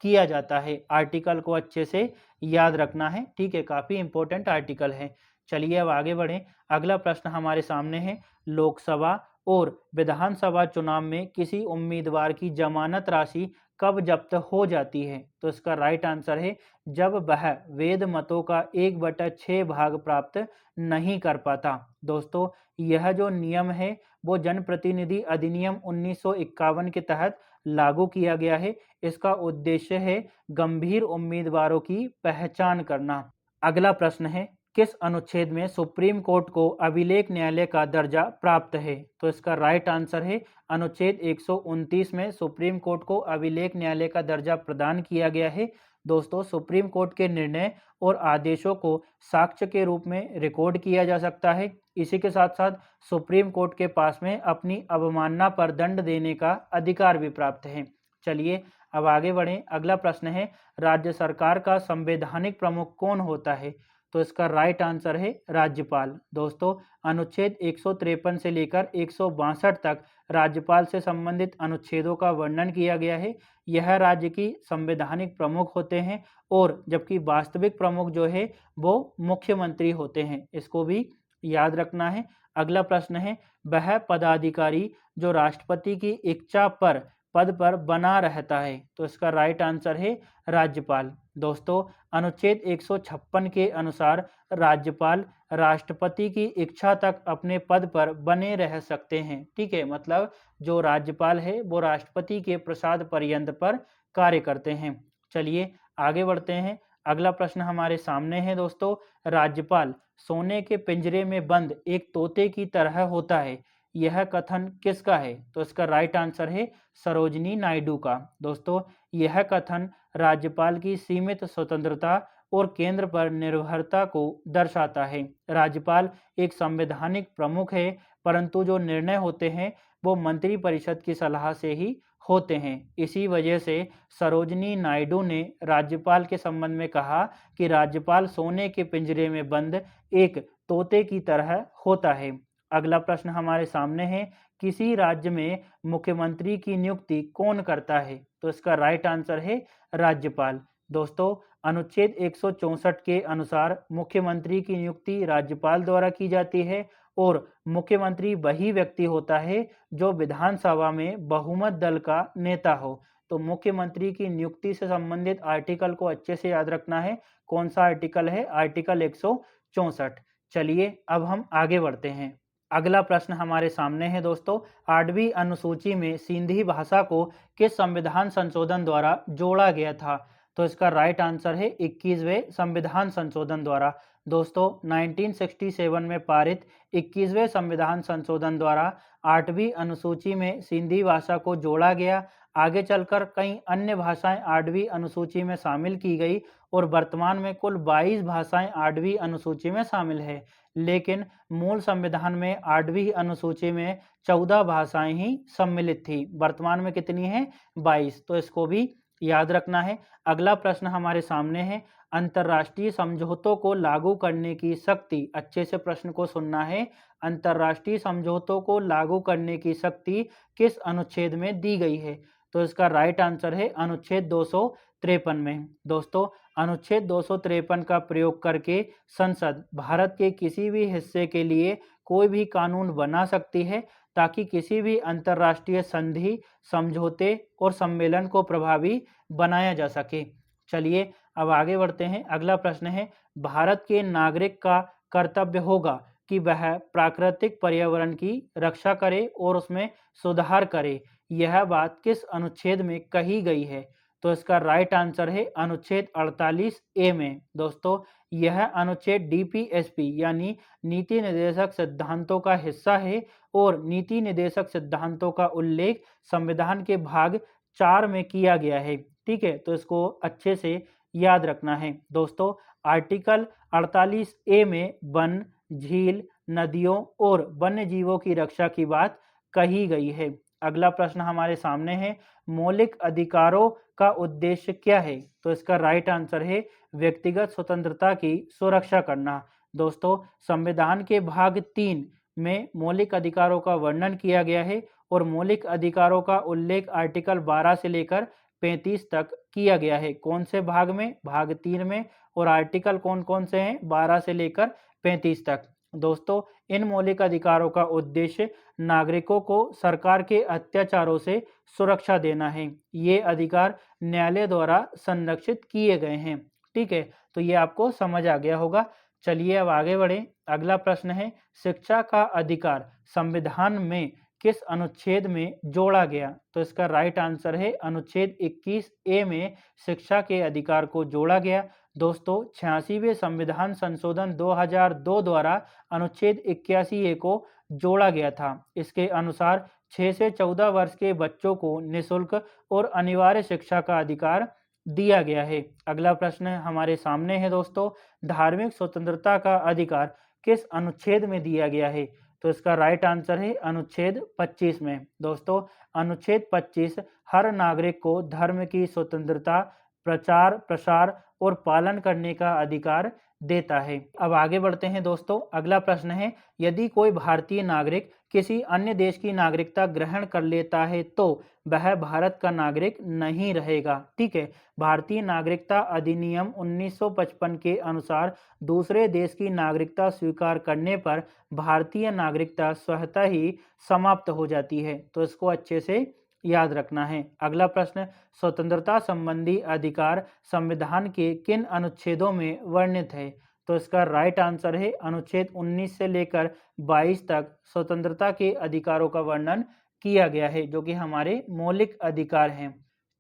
किया जाता है। आर्टिकल को अच्छे से याद रखना है। ठीक है, काफी इंपॉर्टेंट आर्टिकल है। चलिए अब आगे बढ़ें। अगला प्रश्न हमारे सामने है, लोकसभा और विधानसभा चुनाव में किसी उम्मीदवार की जमानत राशि कब जब्त हो जाती है? तो इसका राइट आंसर है जब वह वेद मतों का 1/6 भाग प्राप्त नहीं कर पाता। दोस्तों यह जो नियम है वो जनप्रतिनिधि अधिनियम 1951 के तहत लागू किया गया है। इसका उद्देश्य है गंभीर उम्मीदवारों की पहचान करना। अगला प्रश्न है, किस अनुच्छेद में सुप्रीम कोर्ट को अभिलेख न्यायालय का दर्जा प्राप्त है? तो इसका राइट आंसर है अनुच्छेद 129 में सुप्रीम कोर्ट को अभिलेख न्यायालय का दर्जा प्रदान किया गया है। दोस्तों सुप्रीम कोर्ट के निर्णय और आदेशों को साक्ष्य के रूप में रिकॉर्ड किया जा सकता है। इसी के साथ साथ सुप्रीम कोर्ट के पास में अपनी अवमानना पर दंड देने का अधिकार भी प्राप्त है। चलिए अब आगे बढ़ें। अगला प्रश्न है, राज्य सरकार का संवैधानिक प्रमुख कौन होता है? तो इसका राइट आंसर है राज्यपाल। दोस्तों अनुच्छेद 153 से लेकर 162 तक राज्यपाल से संबंधित अनुच्छेदों का वर्णन किया गया है। यह राज्य की संवैधानिक प्रमुख होते हैं और जबकि वास्तविक प्रमुख जो है वो मुख्यमंत्री होते हैं। इसको भी याद रखना है। अगला प्रश्न है, वह पदाधिकारी जो राष्ट्रपति की इच्छा पर पद पर बना रहता है। तो इसका राइट आंसर है राज्यपाल। दोस्तों, अनुच्छेद 156 के अनुसार राज्यपाल राष्ट्रपति की इच्छा तक अपने पद पर बने रह सकते हैं। ठीक है, मतलब जो राज्यपाल है वो राष्ट्रपति के प्रसाद पर्यंत पर कार्य करते हैं। चलिए आगे बढ़ते हैं। अगला प्रश्न हमारे सामने है दोस्तों, राज्यपाल सोने के पिंजरे में बंद एक तोते की तरह होता है, यह कथन किसका है? तो इसका राइट आंसर है सरोजिनी नायडू का। दोस्तों, यह कथन राज्यपाल की सीमित स्वतंत्रता और केंद्र पर निर्भरता को दर्शाता है। राज्यपाल एक संवैधानिक प्रमुख है, परंतु जो निर्णय होते हैं वो मंत्रिपरिषद की सलाह से ही होते हैं। इसी वजह से सरोजिनी नायडू ने राज्यपाल के संबंध में कहा कि राज्यपाल सोने के पिंजरे में बंद एक तोते की तरह होता है। अगला प्रश्न हमारे सामने है, किसी राज्य में मुख्यमंत्री की नियुक्ति कौन करता है? तो इसका राइट आंसर है राज्यपाल। दोस्तों, अनुच्छेद 164 के अनुसार मुख्यमंत्री की नियुक्ति राज्यपाल द्वारा की जाती है और मुख्यमंत्री वही व्यक्ति होता है जो विधानसभा में बहुमत दल का नेता हो। तो मुख्यमंत्री की नियुक्ति से संबंधित आर्टिकल को अच्छे से याद रखना है। कौन सा आर्टिकल है? आर्टिकल 164। चलिए अब हम आगे बढ़ते हैं। अगला प्रश्न हमारे सामने है दोस्तों, 8वीं अनुसूची में सिंधी भाषा को किस संविधान संशोधन द्वारा जोड़ा गया था? तो इसका राइट आंसर है 21वें संविधान संशोधन द्वारा। दोस्तों, 1967 में पारित 21वें संविधान संशोधन द्वारा 8वीं अनुसूची में सिंधी भाषा को जोड़ा गया। आगे चलकर कई अन्य भाषाएं 8वीं अनुसूची में शामिल की गई और वर्तमान में कुल 22 भाषाएं 8वीं अनुसूची में शामिल है। लेकिन मूल संविधान में 8वीं अनुसूची में 14 भाषाएं ही सम्मिलित थी। वर्तमान में कितनी है? 22। तो इसको भी याद रखना है। अगला प्रश्न हमारे सामने है, अंतर्राष्ट्रीय समझौतों को लागू करने की शक्ति, अच्छे से प्रश्न को सुनना है, अंतर्राष्ट्रीय समझौतों को लागू करने की शक्ति किस अनुच्छेद में दी गई है? तो इसका राइट आंसर है अनुच्छेद 253 में। दोस्तों, अनुच्छेद 253 का प्रयोग करके संसद भारत के किसी भी हिस्से के लिए कोई भी कानून बना सकती है ताकि किसी भी अंतर्राष्ट्रीय संधि, समझौते और सम्मेलन को प्रभावी बनाया जा सके। चलिए अब आगे बढ़ते हैं। अगला प्रश्न है, भारत के नागरिक का कर्तव्य होगा कि वह प्राकृतिक पर्यावरण की रक्षा करे और उसमें सुधार करे, यह बात किस अनुच्छेद में कही गई है? तो इसका राइट आंसर है अनुच्छेद 48A में। दोस्तों, यह अनुच्छेद DPSP यानी नीति निर्देशक सिद्धांतों का हिस्सा है और नीति निर्देशक सिद्धांतों का उल्लेख संविधान के भाग 4 में किया गया है। ठीक है, तो इसको अच्छे से याद रखना है। दोस्तों, आर्टिकल 48A में वन, झील, नदियों और वन्य जीवों की रक्षा की बात कही गई है। अगला प्रश्न हमारे सामने है, मौलिक अधिकारों का उद्देश्य क्या है? तो इसका राइट आंसर है व्यक्तिगत स्वतंत्रता की सुरक्षा करना। दोस्तों, संविधान के भाग 3 में मौलिक अधिकारों का वर्णन किया गया है और मौलिक अधिकारों का उल्लेख आर्टिकल 12 से लेकर 35 तक किया गया है। कौन से भाग में? भाग 3 में। और आर्टिकल कौन कौन से हैं? 12 से लेकर 35 तक। दोस्तों, इन मौलिक अधिकारों का उद्देश्य नागरिकों को सरकार के अत्याचारों से सुरक्षा देना है। ये अधिकार न्यायालय द्वारा संरक्षित किए गए हैं। ठीक है, तो ये आपको समझ आ गया होगा। चलिए अब आगे बढ़ें। अगला प्रश्न है, शिक्षा का अधिकार संविधान में किस अनुच्छेद में जोड़ा गया? तो इसका राइट आंसर है अनुच्छेद 21A में शिक्षा के अधिकार को जोड़ा गया। दोस्तों, 86वें संविधान संशोधन 2002 द्वारा अनुच्छेद 81A को जोड़ा गया था। इसके अनुसार 6 से 14 वर्ष के बच्चों को निःशुल्क और अनिवार्य शिक्षा का अधिकार दिया गया है। अगला प्रश्न हमारे सामने है दोस्तों, धार्मिक स्वतंत्रता का अधिकार किस अनुच्छेद में दिया गया है? तो इसका राइट आंसर है अनुच्छेद 25 में। दोस्तों, अनुच्छेद 25 हर नागरिक को धर्म की स्वतंत्रता, प्रचार, प्रसार और पालन करने का अधिकार देता है। अब आगे बढ़ते हैं दोस्तों। अगला प्रश्न है, यदि कोई भारतीय नागरिक किसी अन्य देश की नागरिकता ग्रहण कर लेता है तो वह भारत का नागरिक नहीं रहेगा। ठीक है, भारतीय नागरिकता अधिनियम 1955 के अनुसार दूसरे देश की नागरिकता स्वीकार करने पर भारतीय नागरिकता स्वतः ही समाप्त हो जाती है। तो इसको अच्छे से याद रखना है। अगला प्रश्न, स्वतंत्रता संबंधी अधिकार संविधान के किन अनुच्छेदों में वर्णित है? तो इसका राइट आंसर है अनुच्छेद 19 से लेकर 22 तक स्वतंत्रता के अधिकारों का वर्णन किया गया है, जो कि हमारे मौलिक अधिकार हैं।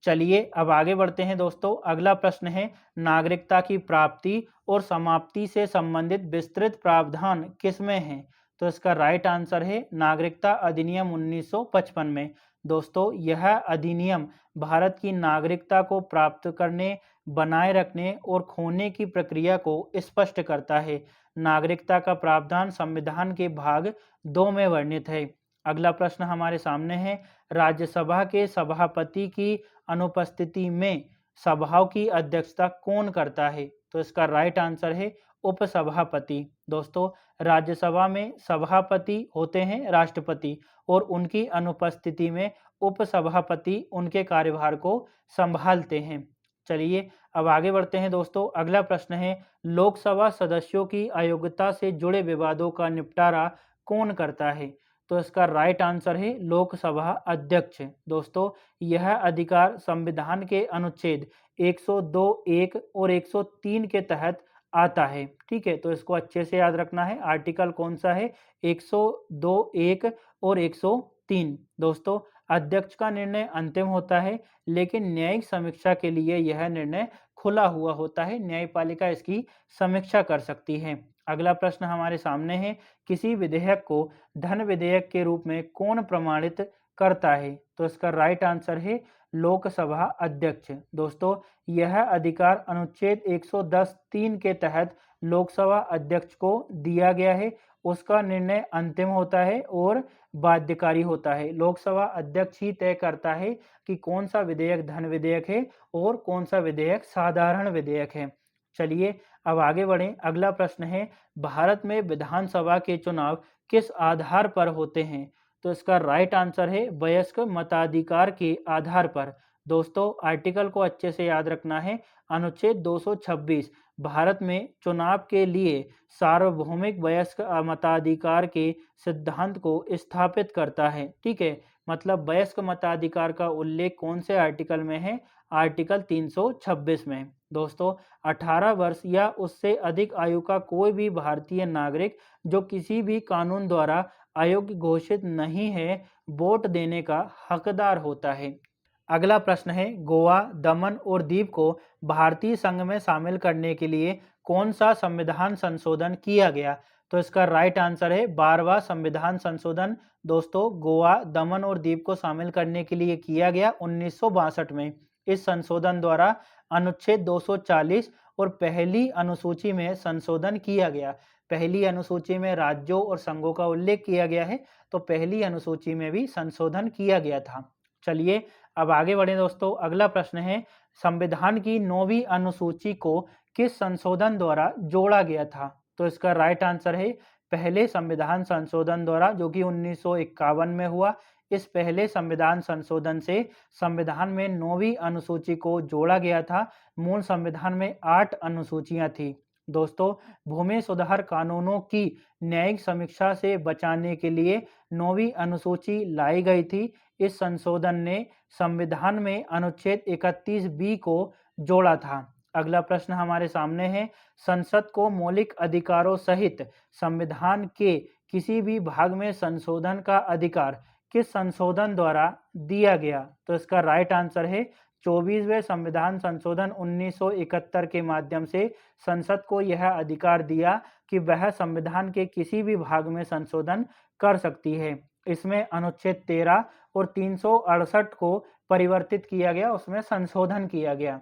चलिए अब आगे बढ़ते हैं दोस्तों। अगला प्रश्न है, नागरिकता की प्राप्ति और समाप्ति से संबंधित विस्तृत प्रावधान किसमें है? तो इसका राइट आंसर है नागरिकता अधिनियम 1955 में। दोस्तों, यह अधिनियम भारत की नागरिकता को प्राप्त करने, बनाए रखने और खोने की प्रक्रिया को स्पष्ट करता है। नागरिकता का प्रावधान संविधान के भाग 2 में वर्णित है। अगला प्रश्न हमारे सामने है, राज्यसभा के सभापति की अनुपस्थिति में सभाओं की अध्यक्षता कौन करता है? तो इसका राइट आंसर है उपसभापति। दोस्तों, राज्यसभा में सभापति होते हैं राष्ट्रपति और उनकी अनुपस्थिति में उपसभापति उनके कार्यभार को संभालते हैं। चलिए अब आगे बढ़ते हैं दोस्तों। अगला प्रश्न है, लोकसभा सदस्यों की अयोग्यता से जुड़े विवादों का निपटारा कौन करता है? तो इसका राइट आंसर है लोकसभा अध्यक्ष। दोस्तों, यह अधिकार संविधान के अनुच्छेद 102(1) और 103 के तहत आता है। ठीक है, तो इसको अच्छे से याद रखना है। आर्टिकल कौन सा है? 102(1) और 103। दोस्तों, अध्यक्ष का निर्णय अंतिम होता है, लेकिन न्यायिक समीक्षा के लिए यह निर्णय खुला हुआ होता है। न्यायपालिका इसकी समीक्षा कर सकती है। अगला प्रश्न हमारे सामने है, किसी विधेयक को धन विधेयक के रूप में कौन प्रमाणित करता है? तो इसका राइट आंसर है लोकसभा अध्यक्ष। दोस्तों, यह अधिकार अनुच्छेद 110(3) के तहत लोकसभा अध्यक्ष को दिया गया है। उसका निर्णय अंतिम होता है और बाध्यकारी होता है। लोकसभा अध्यक्ष ही तय करता है कि कौन सा विधेयक धन विधेयक है और कौन सा विधेयक साधारण विधेयक है। चलिए अब आगे बढ़ें। अगला प्रश्न है, भारत में विधानसभा के चुनाव किस आधार पर होते हैं? तो इसका राइट आंसर है वयस्क मताधिकार के आधार पर। दोस्तों, आर्टिकल को अच्छे से याद रखना है। अनुच्छेद 226 भारत में चुनाव के लिए सार्वभौमिक वयस्क मताधिकार के सिद्धांत को स्थापित करता है। ठीक है, मतलब वयस्क मताधिकार का उल्लेख कौन से आर्टिकल में है? आर्टिकल 326 में। दोस्तों, 18 वर्ष या उससे अधिक आयु का कोई भी भारतीय नागरिक जो किसी भी कानून द्वारा अयोग्य घोषित नहीं है, वोट देने का हकदार होता है। अगला प्रश्न है, गोवा, दमन और दीव को भारतीय संघ में शामिल करने के लिए कौन सा संविधान संशोधन किया गया? तो इसका राइट आंसर है 12वां संविधान संशोधन। दोस्तों, गोवा, दमन और दीव को शामिल करने के लिए किया गया 1962 में। इस संशोधन द्वारा अनुच्छेद 240 और पहली अनुसूची में संशोधन किया गया। पहली अनुसूची में राज्यों और संघों का उल्लेख किया गया है, तो पहली अनुसूची में भी संशोधन किया गया था। चलिए अब आगे बढ़ें दोस्तों। अगला प्रश्न है, संविधान की 9वीं अनुसूची को किस संशोधन द्वारा जोड़ा गया था? तो इसका राइट आंसर है पहले संविधान संशोधन द्वारा, जो कि 1951 में हुआ। इस पहले संविधान संशोधन से संविधान में 9वीं अनुसूची को जोड़ा गया था। मूल संविधान में 8 अनुसूचियां थी। दोस्तों, भूमि सुधार कानूनों की न्यायिक समीक्षा से बचाने के लिए 9वीं अनुसूची लाई गई थी। इस संशोधन ने संविधान में अनुच्छेद 31B को जोड़ा था। अगला प्रश्न हमारे सामने है, संसद को मौलिक अधिकारों सहित संविधान के किसी भी भाग में संशोधन का अधिकार किस संशोधन द्वारा दिया गया? तो इसका राइट आंसर है 24वें संविधान संशोधन 1971 के माध्यम से संसद को यह अधिकार दिया कि वह संविधान के किसी भी भाग में संशोधन कर सकती है। इसमें अनुच्छेद 13 और 368 को परिवर्तित किया गया, उसमें संशोधन किया गया।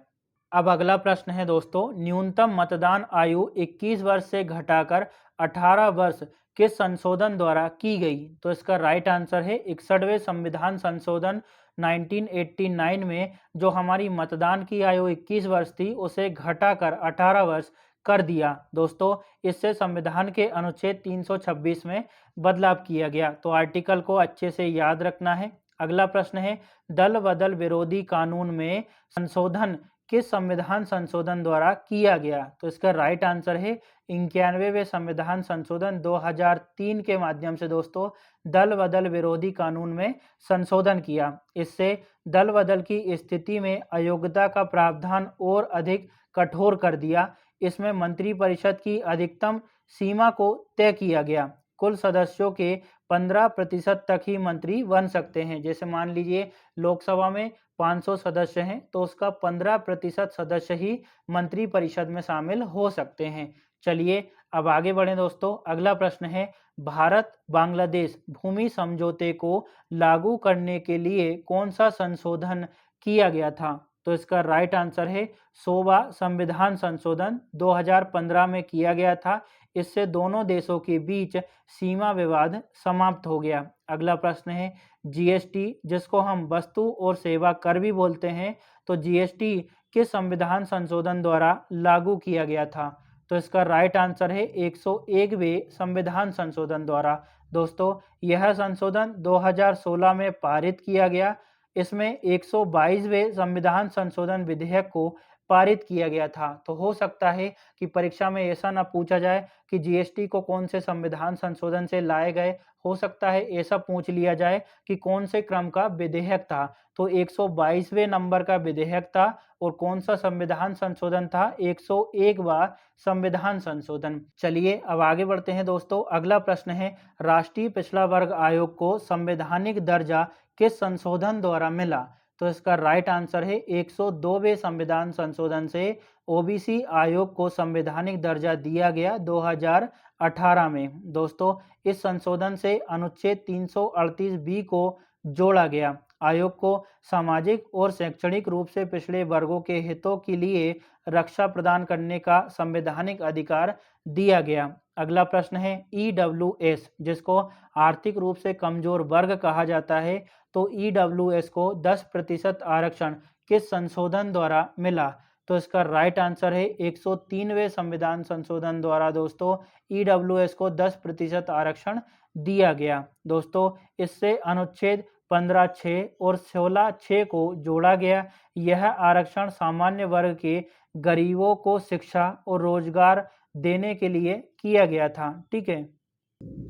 अब अगला प्रश्न है दोस्तों, न्यूनतम मतदान आयु 21 वर्ष से घटाकर 18 वर्ष किस संशोधन द्वारा की गई? तो इसका राइट आंसर है 61वें संविधान संशोधन 1989 में जो हमारी मतदान की आयु 21 वर्ष थी, उसे घटाकर 18 वर्ष कर दिया। दोस्तों, इससे संविधान के अनुच्छेद 326 में बदलाव किया गया। तो आर्टिकल को अच्छे से याद रखना है। अगला प्रश्न है, दल बदल विरोधी कानून में संशोधन किस संविधान संशोधन द्वारा किया गया? तो इसका राइट आंसर है 91वें संविधान संशोधन 2003 के माध्यम से दोस्तों दल बदल विरोधी कानून में संशोधन किया। इससे दल बदल की स्थिति में अयोग्यता का प्रावधान और अधिक कठोर कर दिया। इसमें मंत्रिपरिषद की अधिकतम सीमा को तय किया गया। कुल सदस्यों के 15% तक ही मंत्री बन सकते हैं। जैसे मान लीजिए लोकसभा में 500 सदस्य हैं तो उसका 15% सदस्य ही मंत्रिपरिषद में शामिल हो सकते हैं। चलिए अब आगे बढ़ें दोस्तों। अगला प्रश्न है, भारत बांग्लादेश भूमि समझौते को लागू करने के लिए कौन सा संशोधन किया गया था? तो इसका राइट आंसर है 100वां संविधान संशोधन 2015 में किया गया था। इससे दोनों देशों के बीच सीमा विवाद समाप्त हो गया। अगला प्रश्न है, जीएसटी जिसको हम वस्तु और सेवा कर भी बोलते हैं, तो जीएसटी किस संविधान संशोधन द्वारा लागू किया गया था? तो इसका राइट आंसर है 101वें संविधान संशोधन द्वारा। दोस्तों, यह संशोधन 2016 में पारित किया गया। इसमें 122वें संविधान संशोधन विधेयक को पारित किया गया था। तो हो सकता है कि परीक्षा में ऐसा ना पूछा जाए कि जीएसटी को कौन से संविधान संशोधन से लाए गए, हो सकता है ऐसा पूछ लिया जाए कि कौन से क्रम का विधेयक था। तो 122वें नंबर का विधेयक था और कौन सा संविधान संशोधन था? 101वां संविधान संशोधन। चलिए अब आगे बढ़ते हैं दोस्तों। अगला प्रश्न है, राष्ट्रीय पिछड़ा वर्ग आयोग को संवैधानिक दर्जा किस संशोधन द्वारा मिला? तो इसका राइट आंसर है 102वें संविधान संशोधन से ओबीसी आयोग को संवैधानिक दर्जा दिया गया 2018 में। दोस्तों, इस संशोधन से अनुच्छेद 338 बी को जोड़ा गया। आयोग को सामाजिक और शैक्षणिक रूप से पिछड़े वर्गों के हितों के लिए रक्षा प्रदान करने का संवैधानिक अधिकार दिया गया। अगला प्रश्न है, ईडब्ल्यूएस जिसको आर्थिक रूप से कमजोर वर्ग कहा जाता है, तो ईडब्ल्यूएस को 10% आरक्षण किस संशोधन द्वारा मिला? तो इसका राइट आंसर है 103वें संविधान संशोधन द्वारा दोस्तों ईडब्ल्यूएस को 10% आरक्षण दिया गया। दोस्तों, इससे अनुच्छेद 15(6) और 16(6) को जोड़ा गया। यह आरक्षण सामान्य वर्ग के गरीबों को शिक्षा और रोजगार देने के लिए किया गया था। ठीक है,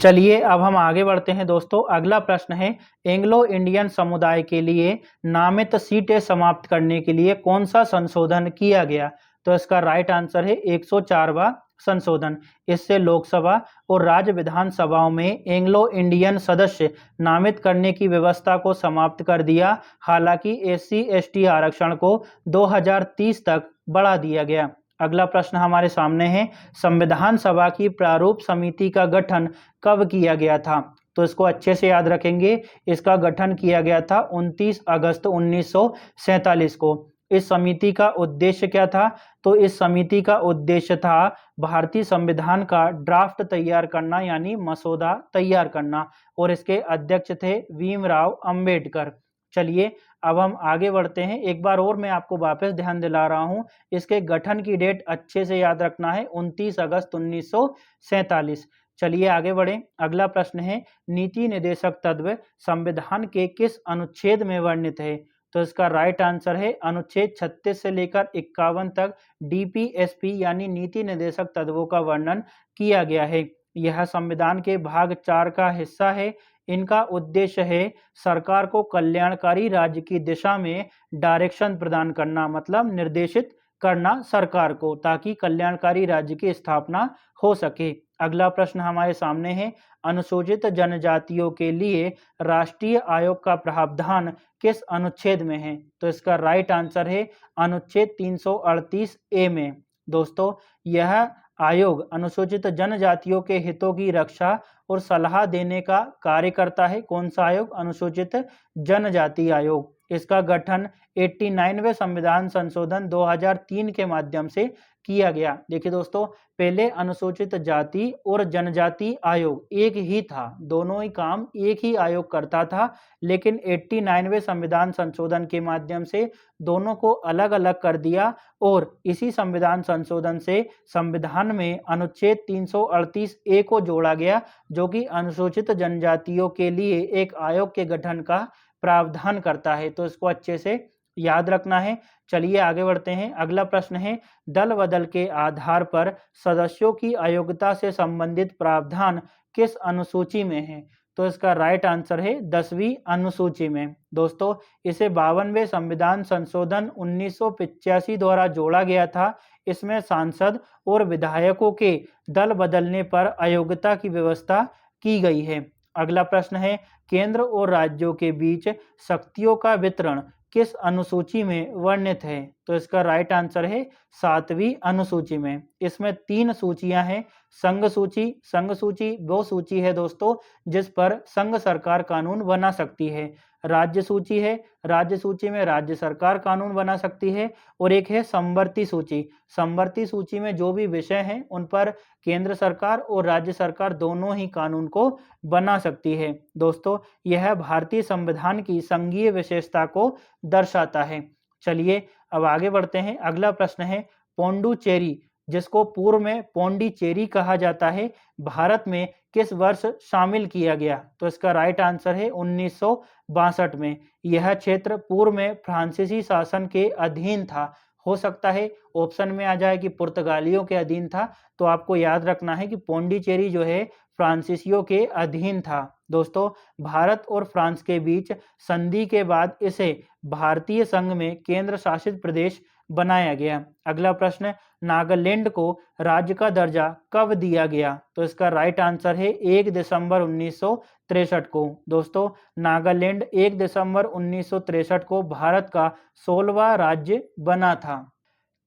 चलिए अब हम आगे बढ़ते हैं दोस्तों। अगला प्रश्न है, एंग्लो इंडियन समुदाय के लिए नामित सीटें समाप्त करने के लिए कौन सा संशोधन किया गया? तो इसका राइट आंसर है 104वां संशोधन। इससे लोकसभा और राज्य विधानसभाओं में एंग्लो इंडियन सदस्य नामित करने की व्यवस्था को समाप्त कर दिया। हालांकि SC/ST आरक्षण को 2030 तक बढ़ा दिया गया। अगला प्रश्न हमारे सामने है, संविधान सभा की प्रारूप समिति का गठन कब किया गया था? तो इसको अच्छे से याद रखेंगे। इसका गठन किया गया था 29 अगस्त 1947 को। इस समिति का उद्देश्य क्या था? तो इस समिति का उद्देश्य था भारतीय संविधान का ड्राफ्ट तैयार करना, यानी मसौदा तैयार करना, और इसके अध्यक्ष थे भीमराव अंबेडकर। चलिए अब हम आगे बढ़ते हैं। एक बार और मैं आपको वापस ध्यान दिला रहा हूं, इसके गठन की डेट अच्छे से याद रखना है, 29 अगस्त 1947। चलिए आगे बढ़ें। अगला प्रश्न है, नीति निर्देशक तत्व संविधान के किस अनुच्छेद में वर्णित है? तो इसका राइट आंसर है अनुच्छेद 36 से लेकर 51 तक DPSP यानी नीति निर्देशक तत्वों का वर्णन किया गया है। यह संविधान के भाग 4 का हिस्सा है। इनका उद्देश्य है सरकार को कल्याणकारी राज्य की दिशा में डायरेक्शन प्रदान करना, मतलब निर्देशित करना सरकार को, ताकि कल्याणकारी राज्य की स्थापना हो सके। अगला प्रश्न हमारे सामने है, अनुसूचित जनजातियों के लिए राष्ट्रीय आयोग का प्रावधान किस अनुच्छेद में है? तो इसका राइट आंसर है अनुच्छेद 338A में। दोस्तों, यह आयोग अनुसूचित जनजातियों के हितों की रक्षा और सलाह देने का कार्य करता है। कौन सा आयोग? अनुसूचित जनजाति आयोग। इसका गठन 89वें संविधान संशोधन 2003 के माध्यम से किया गया। देखिए दोस्तों, पहले अनुसूचित जाति और जनजाति आयोग एक ही था, दोनों ही काम एक ही आयोग करता था, लेकिन 89वें संविधान संशोधन के माध्यम से दोनों को अलग अलग कर दिया और इसी संविधान संशोधन से संविधान में अनुच्छेद 338 ए को जोड़ा गया, जो कि अनुसूचित जनजातियों के लिए एक आयोग के गठन का प्रावधान करता है। तो इसको अच्छे से याद रखना है। चलिए आगे बढ़ते हैं। अगला प्रश्न है, दल बदल के आधार पर सदस्यों की अयोग्यता से संबंधित प्रावधान किस अनुसूची में है? तो इसका राइट आंसर है 10वीं अनुसूची में। दोस्तों, इसे 52वें संविधान संशोधन 1985 द्वारा जोड़ा गया था। इसमें सांसद और विधायकों के दल बदलने पर अयोग्यता की व्यवस्था की गई है। अगला प्रश्न है, केंद्र और राज्यों के बीच शक्तियों का वितरण किस अनुसूची में वर्णित है? तो इसका राइट आंसर है 7वीं अनुसूची में। इसमें 3 सूचियां हैं। संघ सूची, संघ सूची वो सूची है दोस्तों जिस पर संघ सरकार कानून बना सकती है। राज्य सूची है, राज्य सूची में राज्य सरकार कानून बना सकती है। और एक है समवर्ती सूची, समवर्ती सूची में जो भी विषय हैं उन पर केंद्र सरकार और राज्य सरकार दोनों ही कानून को बना सकती है। दोस्तों, यह भारतीय संविधान की संघीय विशेषता को दर्शाता है। चलिए अब आगे बढ़ते हैं। अगला प्रश्न है, पोंडुचेरी, जिसको पूर्व में पोंडीचेरी कहा जाता है, भारत में किस वर्ष शामिल किया गया? तो इसका राइट आंसर है 1962 में। यह क्षेत्र पूर्व में फ्रांसीसी शासन के अधीन था। हो सकता है ऑप्शन में आ जाए कि पुर्तगालियों के अधीन था, तो आपको याद रखना है कि पोंडीचेरी जो है फ्रांसीसियों के अधीन था। दोस्तों, भारत और फ्रांस के बीच संधि के बाद इसे भारतीय संघ में केंद्र शासित प्रदेश बनाया गया। अगला प्रश्न, नागालैंड को राज्य का दर्जा कब दिया गया? तो इसका राइट आंसर है 1 दिसंबर 1963 को। दोस्तों, नागालैंड 1 दिसंबर 1963 को भारत का 16वां राज्य बना था।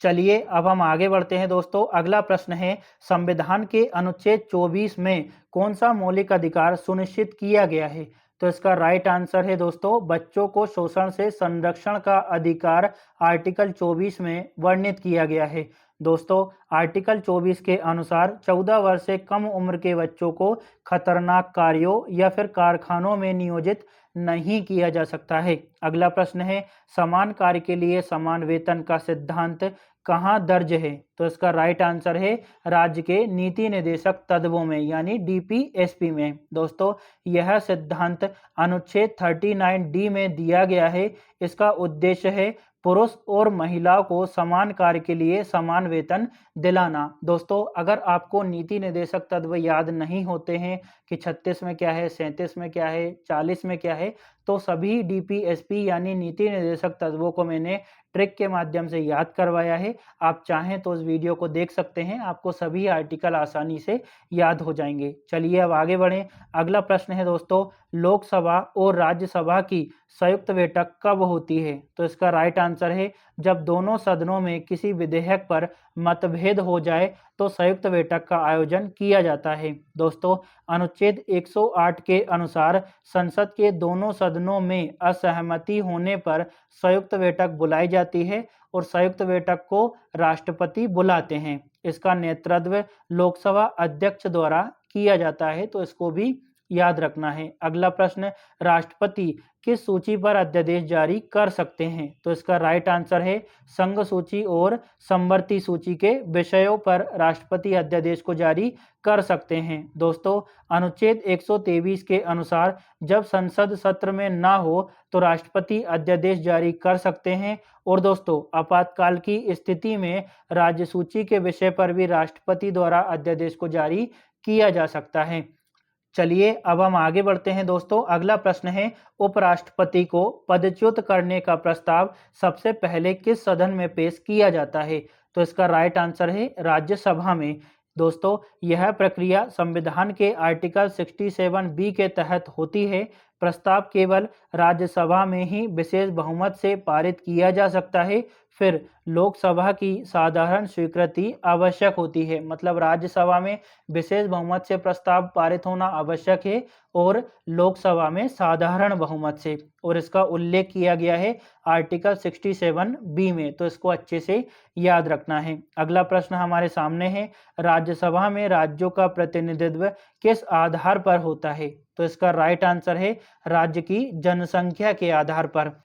चलिए अब हम आगे बढ़ते हैं दोस्तों। अगला प्रश्न है, संविधान के अनुच्छेद 24 में कौन सा मौलिक अधिकार सुनिश्चित किया गया है? तो इसका राइट आंसर है दोस्तों, बच्चों को शोषण से संरक्षण का अधिकार आर्टिकल 24 में वर्णित किया गया है। दोस्तों, आर्टिकल 24 के अनुसार 14 वर्ष से कम उम्र के बच्चों को खतरनाक कार्यों या फिर कारखानों में नियोजित नहीं किया जा सकता है। अगला प्रश्न है, समान कार्य के लिए समान वेतन का सिद्धांत कहाँ दर्ज है? तो इसका राइट आंसर है राज्य के नीति निर्देशक तत्वों में, यानी डीपीएसपी में। दोस्तों, यह सिद्धांत अनुच्छेद 39D में दिया गया है। इसका उद्देश्य है पुरुष और महिलाओं को समान कार्य के लिए समान वेतन दिलाना। दोस्तों, अगर आपको नीति निर्देशक तत्व याद नहीं होते हैं कि 36 में क्या है, 37 में क्या है, 40 में क्या है, तो सभी डीपीएसपी यानी नीति निर्देशक तत्वों को मैंने ट्रिक के माध्यम से याद करवाया है। आप चाहें तो उस वीडियो को देख सकते हैं, आपको सभी आर्टिकल आसानी से याद हो जाएंगे। चलिए अब आगे बढ़ें। अगला प्रश्न है दोस्तों, लोकसभा और राज्यसभा की संयुक्त बैठक कब होती है? तो इसका राइट आंसर है जब दोनों सदनों में किसी विधेयक पर मतभेद हो जाए तो संयुक्त बैठक का आयोजन किया जाता है। दोस्तों, अनुच्छेद 108 के अनुसार संसद के दोनों सदनों में असहमति होने पर संयुक्त बैठक बुलाई जाती है और संयुक्त बैठक को राष्ट्रपति बुलाते हैं। इसका नेतृत्व लोकसभा अध्यक्ष द्वारा किया जाता है, तो इसको भी याद रखना है। अगला प्रश्न, राष्ट्रपति किस सूची पर अध्यादेश जारी कर सकते हैं? तो इसका राइट आंसर है संघ सूची और समवर्ती सूची के विषयों पर राष्ट्रपति अध्यादेश को जारी कर सकते हैं। दोस्तों, अनुच्छेद 123 के अनुसार जब संसद सत्र में ना हो तो राष्ट्रपति अध्यादेश जारी कर सकते हैं। और दोस्तों, आपातकाल की स्थिति में राज्य सूची के विषय पर भी राष्ट्रपति द्वारा अध्यादेश को जारी किया जा सकता है। चलिए अब हम आगे बढ़ते हैं दोस्तों। अगला प्रश्न है, उपराष्ट्रपति को पदच्युत करने का प्रस्ताव सबसे पहले किस सदन में पेश किया जाता है? तो इसका राइट आंसर है राज्यसभा में। दोस्तों, यह प्रक्रिया संविधान के आर्टिकल 67B के तहत होती है। प्रस्ताव केवल राज्यसभा में ही विशेष बहुमत से पारित किया जा सकता है, फिर लोकसभा की साधारण स्वीकृति आवश्यक होती है। मतलब राज्यसभा में विशेष बहुमत से प्रस्ताव पारित होना आवश्यक है और लोकसभा में साधारण बहुमत से, और इसका उल्लेख किया गया है आर्टिकल 67 बी में, तो इसको अच्छे से याद रखना है। अगला प्रश्न हमारे सामने है, राज्यसभा में राज्यों का प्रतिनिधित्व किस आधार पर होता है? तो इसका राइट आंसर है राज्य की जनसंख्या के आधार पर।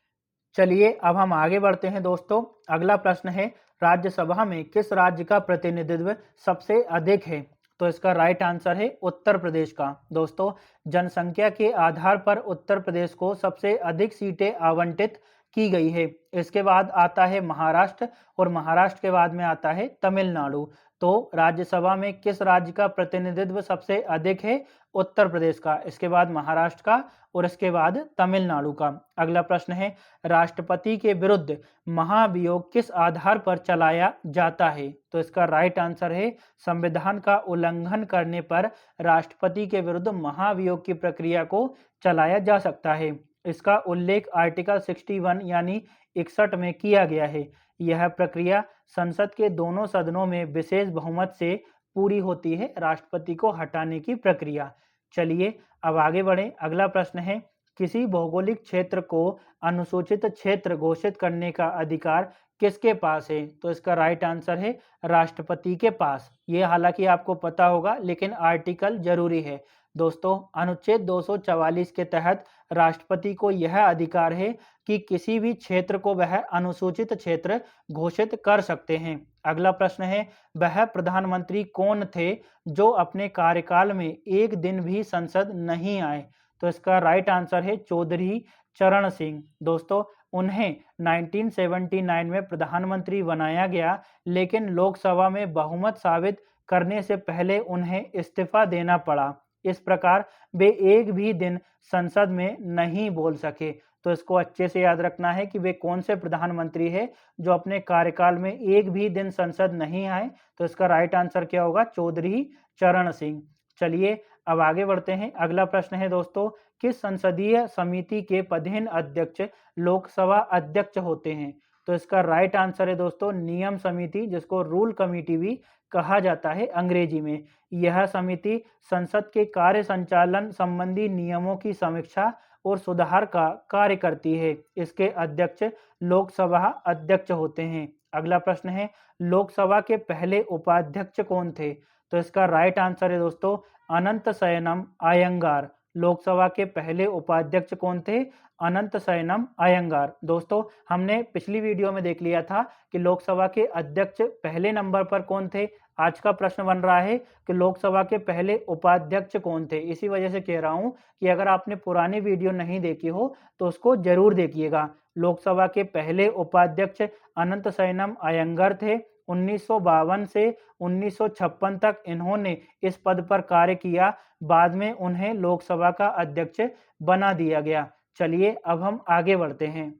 चलिए अब हम आगे बढ़ते हैं दोस्तों। अगला प्रश्न है, राज्यसभा में किस राज्य का प्रतिनिधित्व सबसे अधिक है? तो इसका राइट आंसर है उत्तर प्रदेश का। दोस्तों, जनसंख्या के आधार पर उत्तर प्रदेश को सबसे अधिक सीटें आवंटित की गई है। इसके बाद आता है महाराष्ट्र और महाराष्ट्र के बाद में आता है तमिलनाडु। तो राज्यसभा में किस राज्य का प्रतिनिधित्व सबसे अधिक है? उत्तर प्रदेश का, इसके बाद महाराष्ट्र का और इसके बाद तमिलनाडु का। अगला प्रश्न है, राष्ट्रपति के विरुद्ध महाभियोग किस आधार पर चलाया जाता है? तो इसका राइट आंसर है संविधान का उल्लंघन करने पर राष्ट्रपति के विरुद्ध महाभियोग की प्रक्रिया को चलाया जा सकता है। इसका उल्लेख आर्टिकल 61 यानी 61 में किया गया है। यह प्रक्रिया संसद के दोनों सदनों में विशेष बहुमत से पूरी होती है, राष्ट्रपति को हटाने की प्रक्रिया। चलिए अब आगे बढ़ें। अगला प्रश्न है, किसी भौगोलिक क्षेत्र को अनुसूचित क्षेत्र घोषित करने का अधिकार किसके पास है? तो इसका राइट आंसर है राष्ट्रपति के पास। ये हालांकि आपको पता होगा, लेकिन आर्टिकल जरूरी है। दोस्तों, अनुच्छेद 244 के तहत राष्ट्रपति को यह अधिकार है कि किसी भी क्षेत्र को वह अनुसूचित क्षेत्र घोषित कर सकते हैं। अगला प्रश्न है, वह प्रधानमंत्री कौन थे जो अपने कार्यकाल में एक दिन भी संसद नहीं आए? तो इसका राइट आंसर है चौधरी चरण सिंह। दोस्तों, उन्हें 1979 में प्रधानमंत्री बनाया गया, लेकिन लोकसभा में बहुमत साबित करने से पहले उन्हें इस्तीफा देना पड़ा। इस प्रकार वे एक भी दिन संसद में नहीं बोल सके। तो इसको अच्छे से याद रखना है कि वे कौन से प्रधानमंत्री हैं जो अपने कार्यकाल में एक भी दिन संसद नहीं आए। तो इसका राइट आंसर क्या होगा? चौधरी चरण सिंह। चलिए अब आगे बढ़ते हैं। अगला प्रश्न है दोस्तों, किस संसदीय समिति के पदेन अध्यक्ष लोकसभा अध्यक्ष होते हैं? तो इसका राइट आंसर है दोस्तों नियम समिति, जिसको रूल कमेटी भी कहा जाता है अंग्रेजी में। यह समिति संसद के कार्य संचालन संबंधी नियमों की समीक्षा और सुधार का कार्य करती है। इसके अध्यक्ष लोकसभा अध्यक्ष होते हैं। अगला प्रश्न है, लोकसभा के पहले उपाध्यक्ष कौन थे? तो इसका राइट आंसर है दोस्तों अनंत शयनम अयंगार। लोकसभा के पहले उपाध्यक्ष कौन थे? अनंत शयनम अयंगार। दोस्तों, हमने पिछली वीडियो में देख लिया था कि लोकसभा के अध्यक्ष पहले नंबर पर कौन थे। आज का प्रश्न बन रहा है कि लोकसभा के पहले उपाध्यक्ष कौन थे। इसी वजह से कह रहा हूं कि अगर आपने पुरानी वीडियो नहीं देखी हो तो उसको जरूर देखिएगा। लोकसभा के पहले उपाध्यक्ष अनंत शयनम अयंगार थे। 1952 से 1956 तक इन्होंने इस पद पर कार्य किया। बाद में उन्हें लोकसभा का अध्यक्ष बना दिया गया। चलिए अब हम आगे बढ़ते हैं।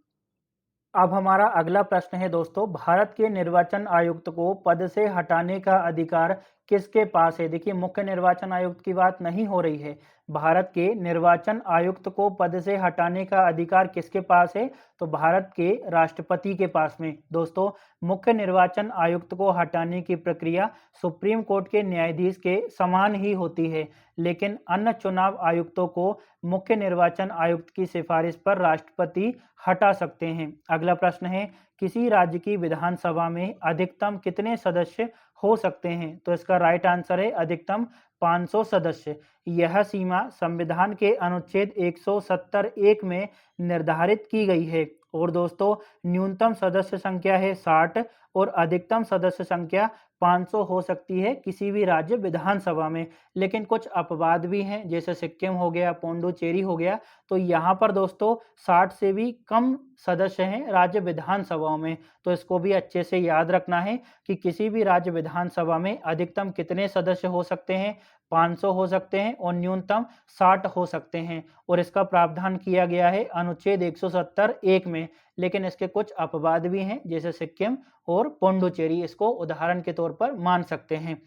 अब हमारा अगला प्रश्न है दोस्तों, भारत के निर्वाचन आयुक्त को पद से हटाने का अधिकार किसके पास है? देखिए, मुख्य निर्वाचन आयुक्त की बात नहीं हो रही है। भारत के निर्वाचन आयुक्त को पद से हटाने का अधिकार किसके पास है? तो भारत के राष्ट्रपति के पास में। दोस्तों, मुख्य निर्वाचन आयुक्त को हटाने की प्रक्रिया सुप्रीम कोर्ट के न्यायाधीश के समान ही होती है, लेकिन अन्य चुनाव आयुक्तों को मुख्य निर्वाचन आयुक्त की सिफारिश पर राष्ट्रपति हटा सकते हैं। अगला प्रश्न है, किसी राज्य की विधानसभा में अधिकतम कितने सदस्य हो सकते हैं? तो इसका राइट आंसर है अधिकतम 500 सदस्य। यह सीमा संविधान के अनुच्छेद 170(1) में निर्धारित की गई है। और दोस्तों, न्यूनतम सदस्य संख्या है 60 और अधिकतम सदस्य संख्या 500 हो सकती है किसी भी राज्य विधानसभा में। लेकिन कुछ अपवाद भी हैं, जैसे सिक्किम हो गया, पुडुचेरी हो गया। तो यहाँ पर दोस्तों 60 से भी कम सदस्य हैं राज्य विधानसभाओं में। तो इसको भी अच्छे से याद रखना है कि किसी भी राज्य विधानसभा में अधिकतम कितने सदस्य हो सकते हैं? 500 हो सकते हैं और न्यूनतम 60 हो सकते हैं। और इसका प्रावधान किया गया है अनुच्छेद 170(1) में। लेकिन इसके कुछ अपवाद भी हैं, जैसे सिक्किम और पुडुचेरी, इसको उदाहरण के तौर पर मान सकते हैं।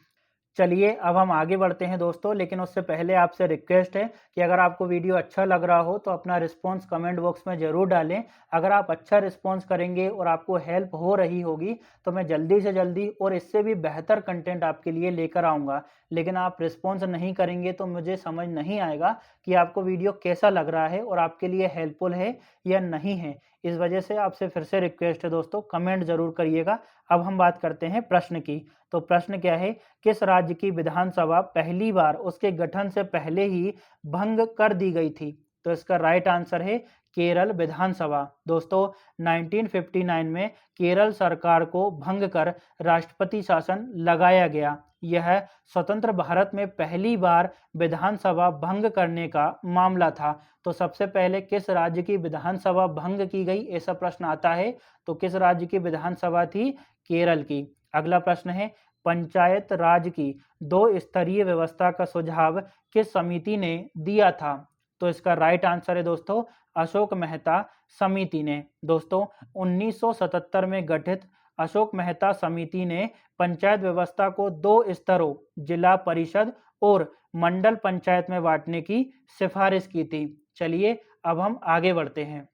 चलिए अब हम आगे बढ़ते हैं दोस्तों, लेकिन उससे पहले आपसे रिक्वेस्ट है कि अगर आपको वीडियो अच्छा लग रहा हो तो अपना रिस्पॉन्स कमेंट बॉक्स में ज़रूर डालें। अगर आप अच्छा रिस्पॉन्स करेंगे और आपको हेल्प हो रही होगी तो मैं जल्दी से जल्दी और इससे भी बेहतर कंटेंट आपके लिए लेकर आऊँगा। लेकिन आप रिस्पॉन्स नहीं करेंगे तो मुझे समझ नहीं आएगा कि आपको वीडियो कैसा लग रहा है और आपके लिए हेल्पफुल है या नहीं है। इस वजह से आपसे फिर से रिक्वेस्ट है दोस्तों, कमेंट ज़रूर करिएगा। अब हम बात करते हैं प्रश्न की। तो प्रश्न क्या है, किस राज्य की विधानसभा पहली बार उसके गठन से पहले ही भंग कर दी गई थी? तो इसका राइट आंसर है केरल विधानसभा। दोस्तों 1959 में केरल सरकार को भंग कर राष्ट्रपति शासन लगाया गया। यह स्वतंत्र भारत में पहली बार विधानसभा भंग करने का मामला था। तो सबसे पहले किस राज्य की विधानसभा भंग की गई, ऐसा प्रश्न आता है तो किस राज्य की विधानसभा थी? केरल की। अगला प्रश्न है, पंचायत राज की 2 स्तरीय व्यवस्था का सुझाव किस समिति ने दिया था? तो इसका राइट आंसर है दोस्तों अशोक मेहता समिति ने। दोस्तों 1977 में गठित अशोक मेहता समिति ने पंचायत व्यवस्था को 2 स्तरों जिला परिषद और मंडल पंचायत में बांटने की सिफारिश की थी। चलिए अब हम आगे बढ़ते हैं।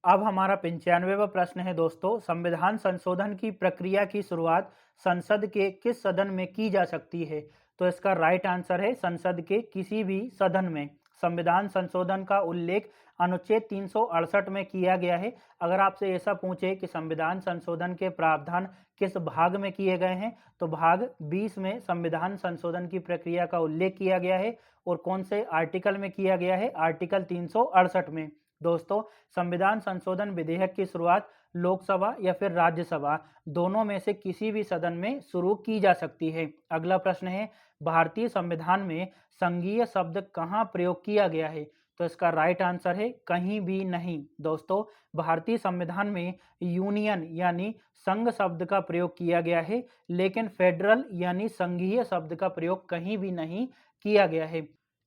अब हमारा 95वां प्रश्न है दोस्तों, संविधान संशोधन की प्रक्रिया की शुरुआत संसद के किस सदन में की जा सकती है? तो इसका राइट आंसर है संसद के किसी भी सदन में। संविधान संशोधन का उल्लेख अनुच्छेद 368 में किया गया है। अगर आपसे ऐसा पूछे कि संविधान संशोधन के प्रावधान किस भाग में किए गए हैं तो भाग 20 में संविधान संशोधन की प्रक्रिया का उल्लेख किया गया है। और कौन से आर्टिकल में किया गया है? आर्टिकल 368 में। दोस्तों संविधान संशोधन विधेयक की शुरुआत लोकसभा या फिर राज्यसभा दोनों में से किसी भी सदन में शुरू की जा सकती है। अगला प्रश्न है, भारतीय संविधान में संघीय शब्द कहाँ प्रयोग किया गया है? तो इसका राइट आंसर है कहीं भी नहीं। दोस्तों भारतीय संविधान में यूनियन यानी संघ शब्द का प्रयोग किया गया है, लेकिन फेडरल यानी संघीय शब्द का प्रयोग कहीं भी नहीं किया गया है।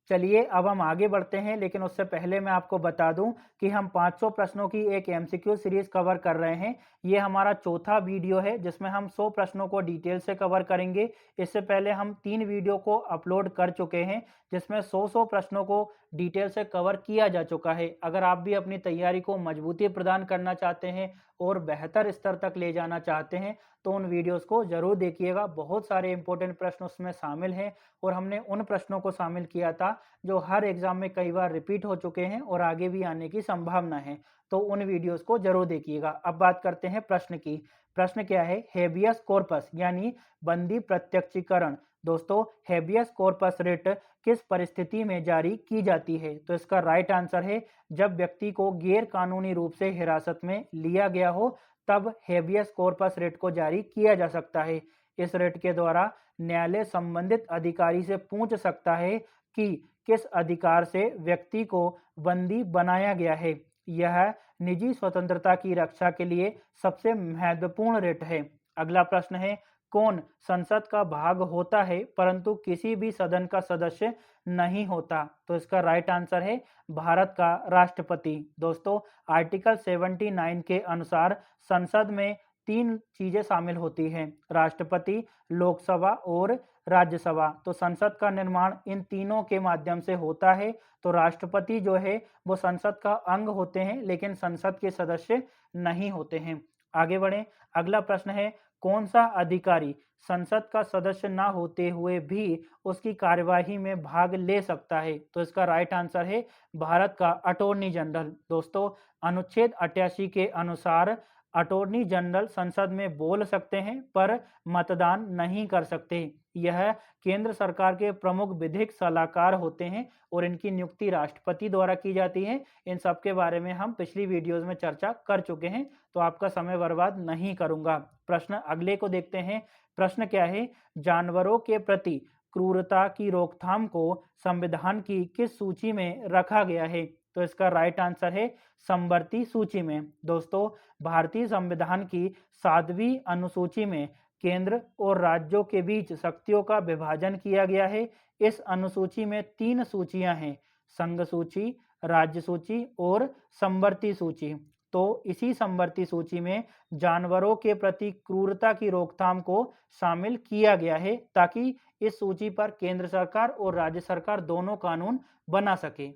चलिए अब हम आगे बढ़ते हैं, लेकिन उससे पहले मैं आपको बता दूं कि हम 500 प्रश्नों की एक एमसीक्यू सीरीज कवर कर रहे हैं। ये हमारा चौथा वीडियो है जिसमें हम 100 प्रश्नों को डिटेल से कवर करेंगे। इससे पहले हम 3 वीडियो को अपलोड कर चुके हैं जिसमें 100 प्रश्नों को डिटेल से कवर किया जा चुका है। अगर आप भी अपनी तैयारी को मजबूती प्रदान करना चाहते हैं और बेहतर स्तर तक ले जाना चाहते हैं तो उन वीडियोस को जरूर देखिएगा। बहुत सारे इंपॉर्टेंट प्रश्न उसमें शामिल हैं और हमने उन प्रश्नों को शामिल किया था जो हर एग्जाम में कई बार रिपीट हो चुके हैं और आगे भी आने की संभावना है। तो उन वीडियोस को जरूर देखिएगा। अब बात करते हैं प्रश्न की। प्रश्न क्या है, हेबियस कॉर्पस यानी बंदी प्रत्यक्षीकरण। दोस्तों हेबियस कॉर्पस रिट किस परिस्थिति में जारी की जाती है? तो इसका राइट आंसर है जब व्यक्ति को गैर कानूनी रूप से हिरासत में लिया गया हो तब हेबियस कॉर्पस रिट को जारी किया जा सकता है। इस रिट के द्वारा न्यायालय संबंधित अधिकारी से पूछ सकता है कि किस अधिकार से व्यक्ति को बंदी बनाया गया है। यह निजी स्वतंत्रता की रक्षा के लिए सबसे महत्वपूर्ण रिट है। अगला प्रश्न है, कौन संसद का भाग होता है परंतु किसी भी सदन का सदस्य नहीं होता? तो इसका राइट आंसर है भारत का राष्ट्रपति। दोस्तों आर्टिकल 79 के अनुसार संसद में 3 चीजें शामिल होती हैं, राष्ट्रपति, लोकसभा और राज्यसभा। तो संसद का निर्माण इन तीनों के माध्यम से होता है। तो राष्ट्रपति जो है वो संसद का अंग होते हैं लेकिन संसद के सदस्य नहीं होते हैं। आगे बढ़ें। अगला प्रश्न है, कौन सा अधिकारी संसद का सदस्य न होते हुए भी उसकी कार्यवाही में भाग ले सकता है? तो इसका राइट आंसर है भारत का अटॉर्नी जनरल। दोस्तों अनुच्छेद 88 के अनुसार अटॉर्नी जनरल संसद में बोल सकते हैं पर मतदान नहीं कर सकते। यह केंद्र सरकार के प्रमुख विधिक सलाहकार होते हैं और इनकी नियुक्ति राष्ट्रपति द्वारा की जाती है। इन सब के बारे में हम पिछली वीडियोस में चर्चा कर चुके हैं तो आपका समय बर्बाद नहीं करूंगा। प्रश्न अगले को देखते हैं। प्रश्न क्या है, जानवरों के प्रति क्रूरता की रोकथाम को संविधान की किस सूची में रखा गया है? तो इसका राइट आंसर है समवर्ती सूची में। दोस्तों भारतीय संविधान की 7वीं अनुसूची में केंद्र और राज्यों के बीच शक्तियों का विभाजन किया गया है। इस अनुसूची में 3 सूचियां हैं, संघ सूची, राज्य सूची और समवर्ती सूची। तो इसी समवर्ती सूची में जानवरों के प्रति क्रूरता की रोकथाम को शामिल किया गया है ताकि इस सूची पर केंद्र सरकार और राज्य सरकार दोनों कानून बना सके।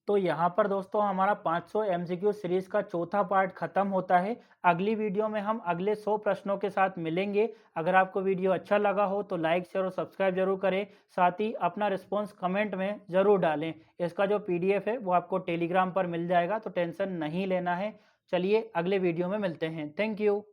तो यहाँ पर दोस्तों हमारा 500 एमसीक्यू सीरीज का चौथा पार्ट खत्म होता है। अगली वीडियो में हम अगले 100 प्रश्नों के साथ मिलेंगे। अगर आपको वीडियो अच्छा लगा हो तो लाइक शेयर और सब्सक्राइब जरूर करें। साथ ही अपना रिस्पॉन्स कमेंट में जरूर डालें। इसका जो पीडीएफ है वो आपको टेलीग्राम पर मिल जाएगा, तो टेंशन नहीं लेना है। चलिए अगले वीडियो में मिलते हैं। Thank you.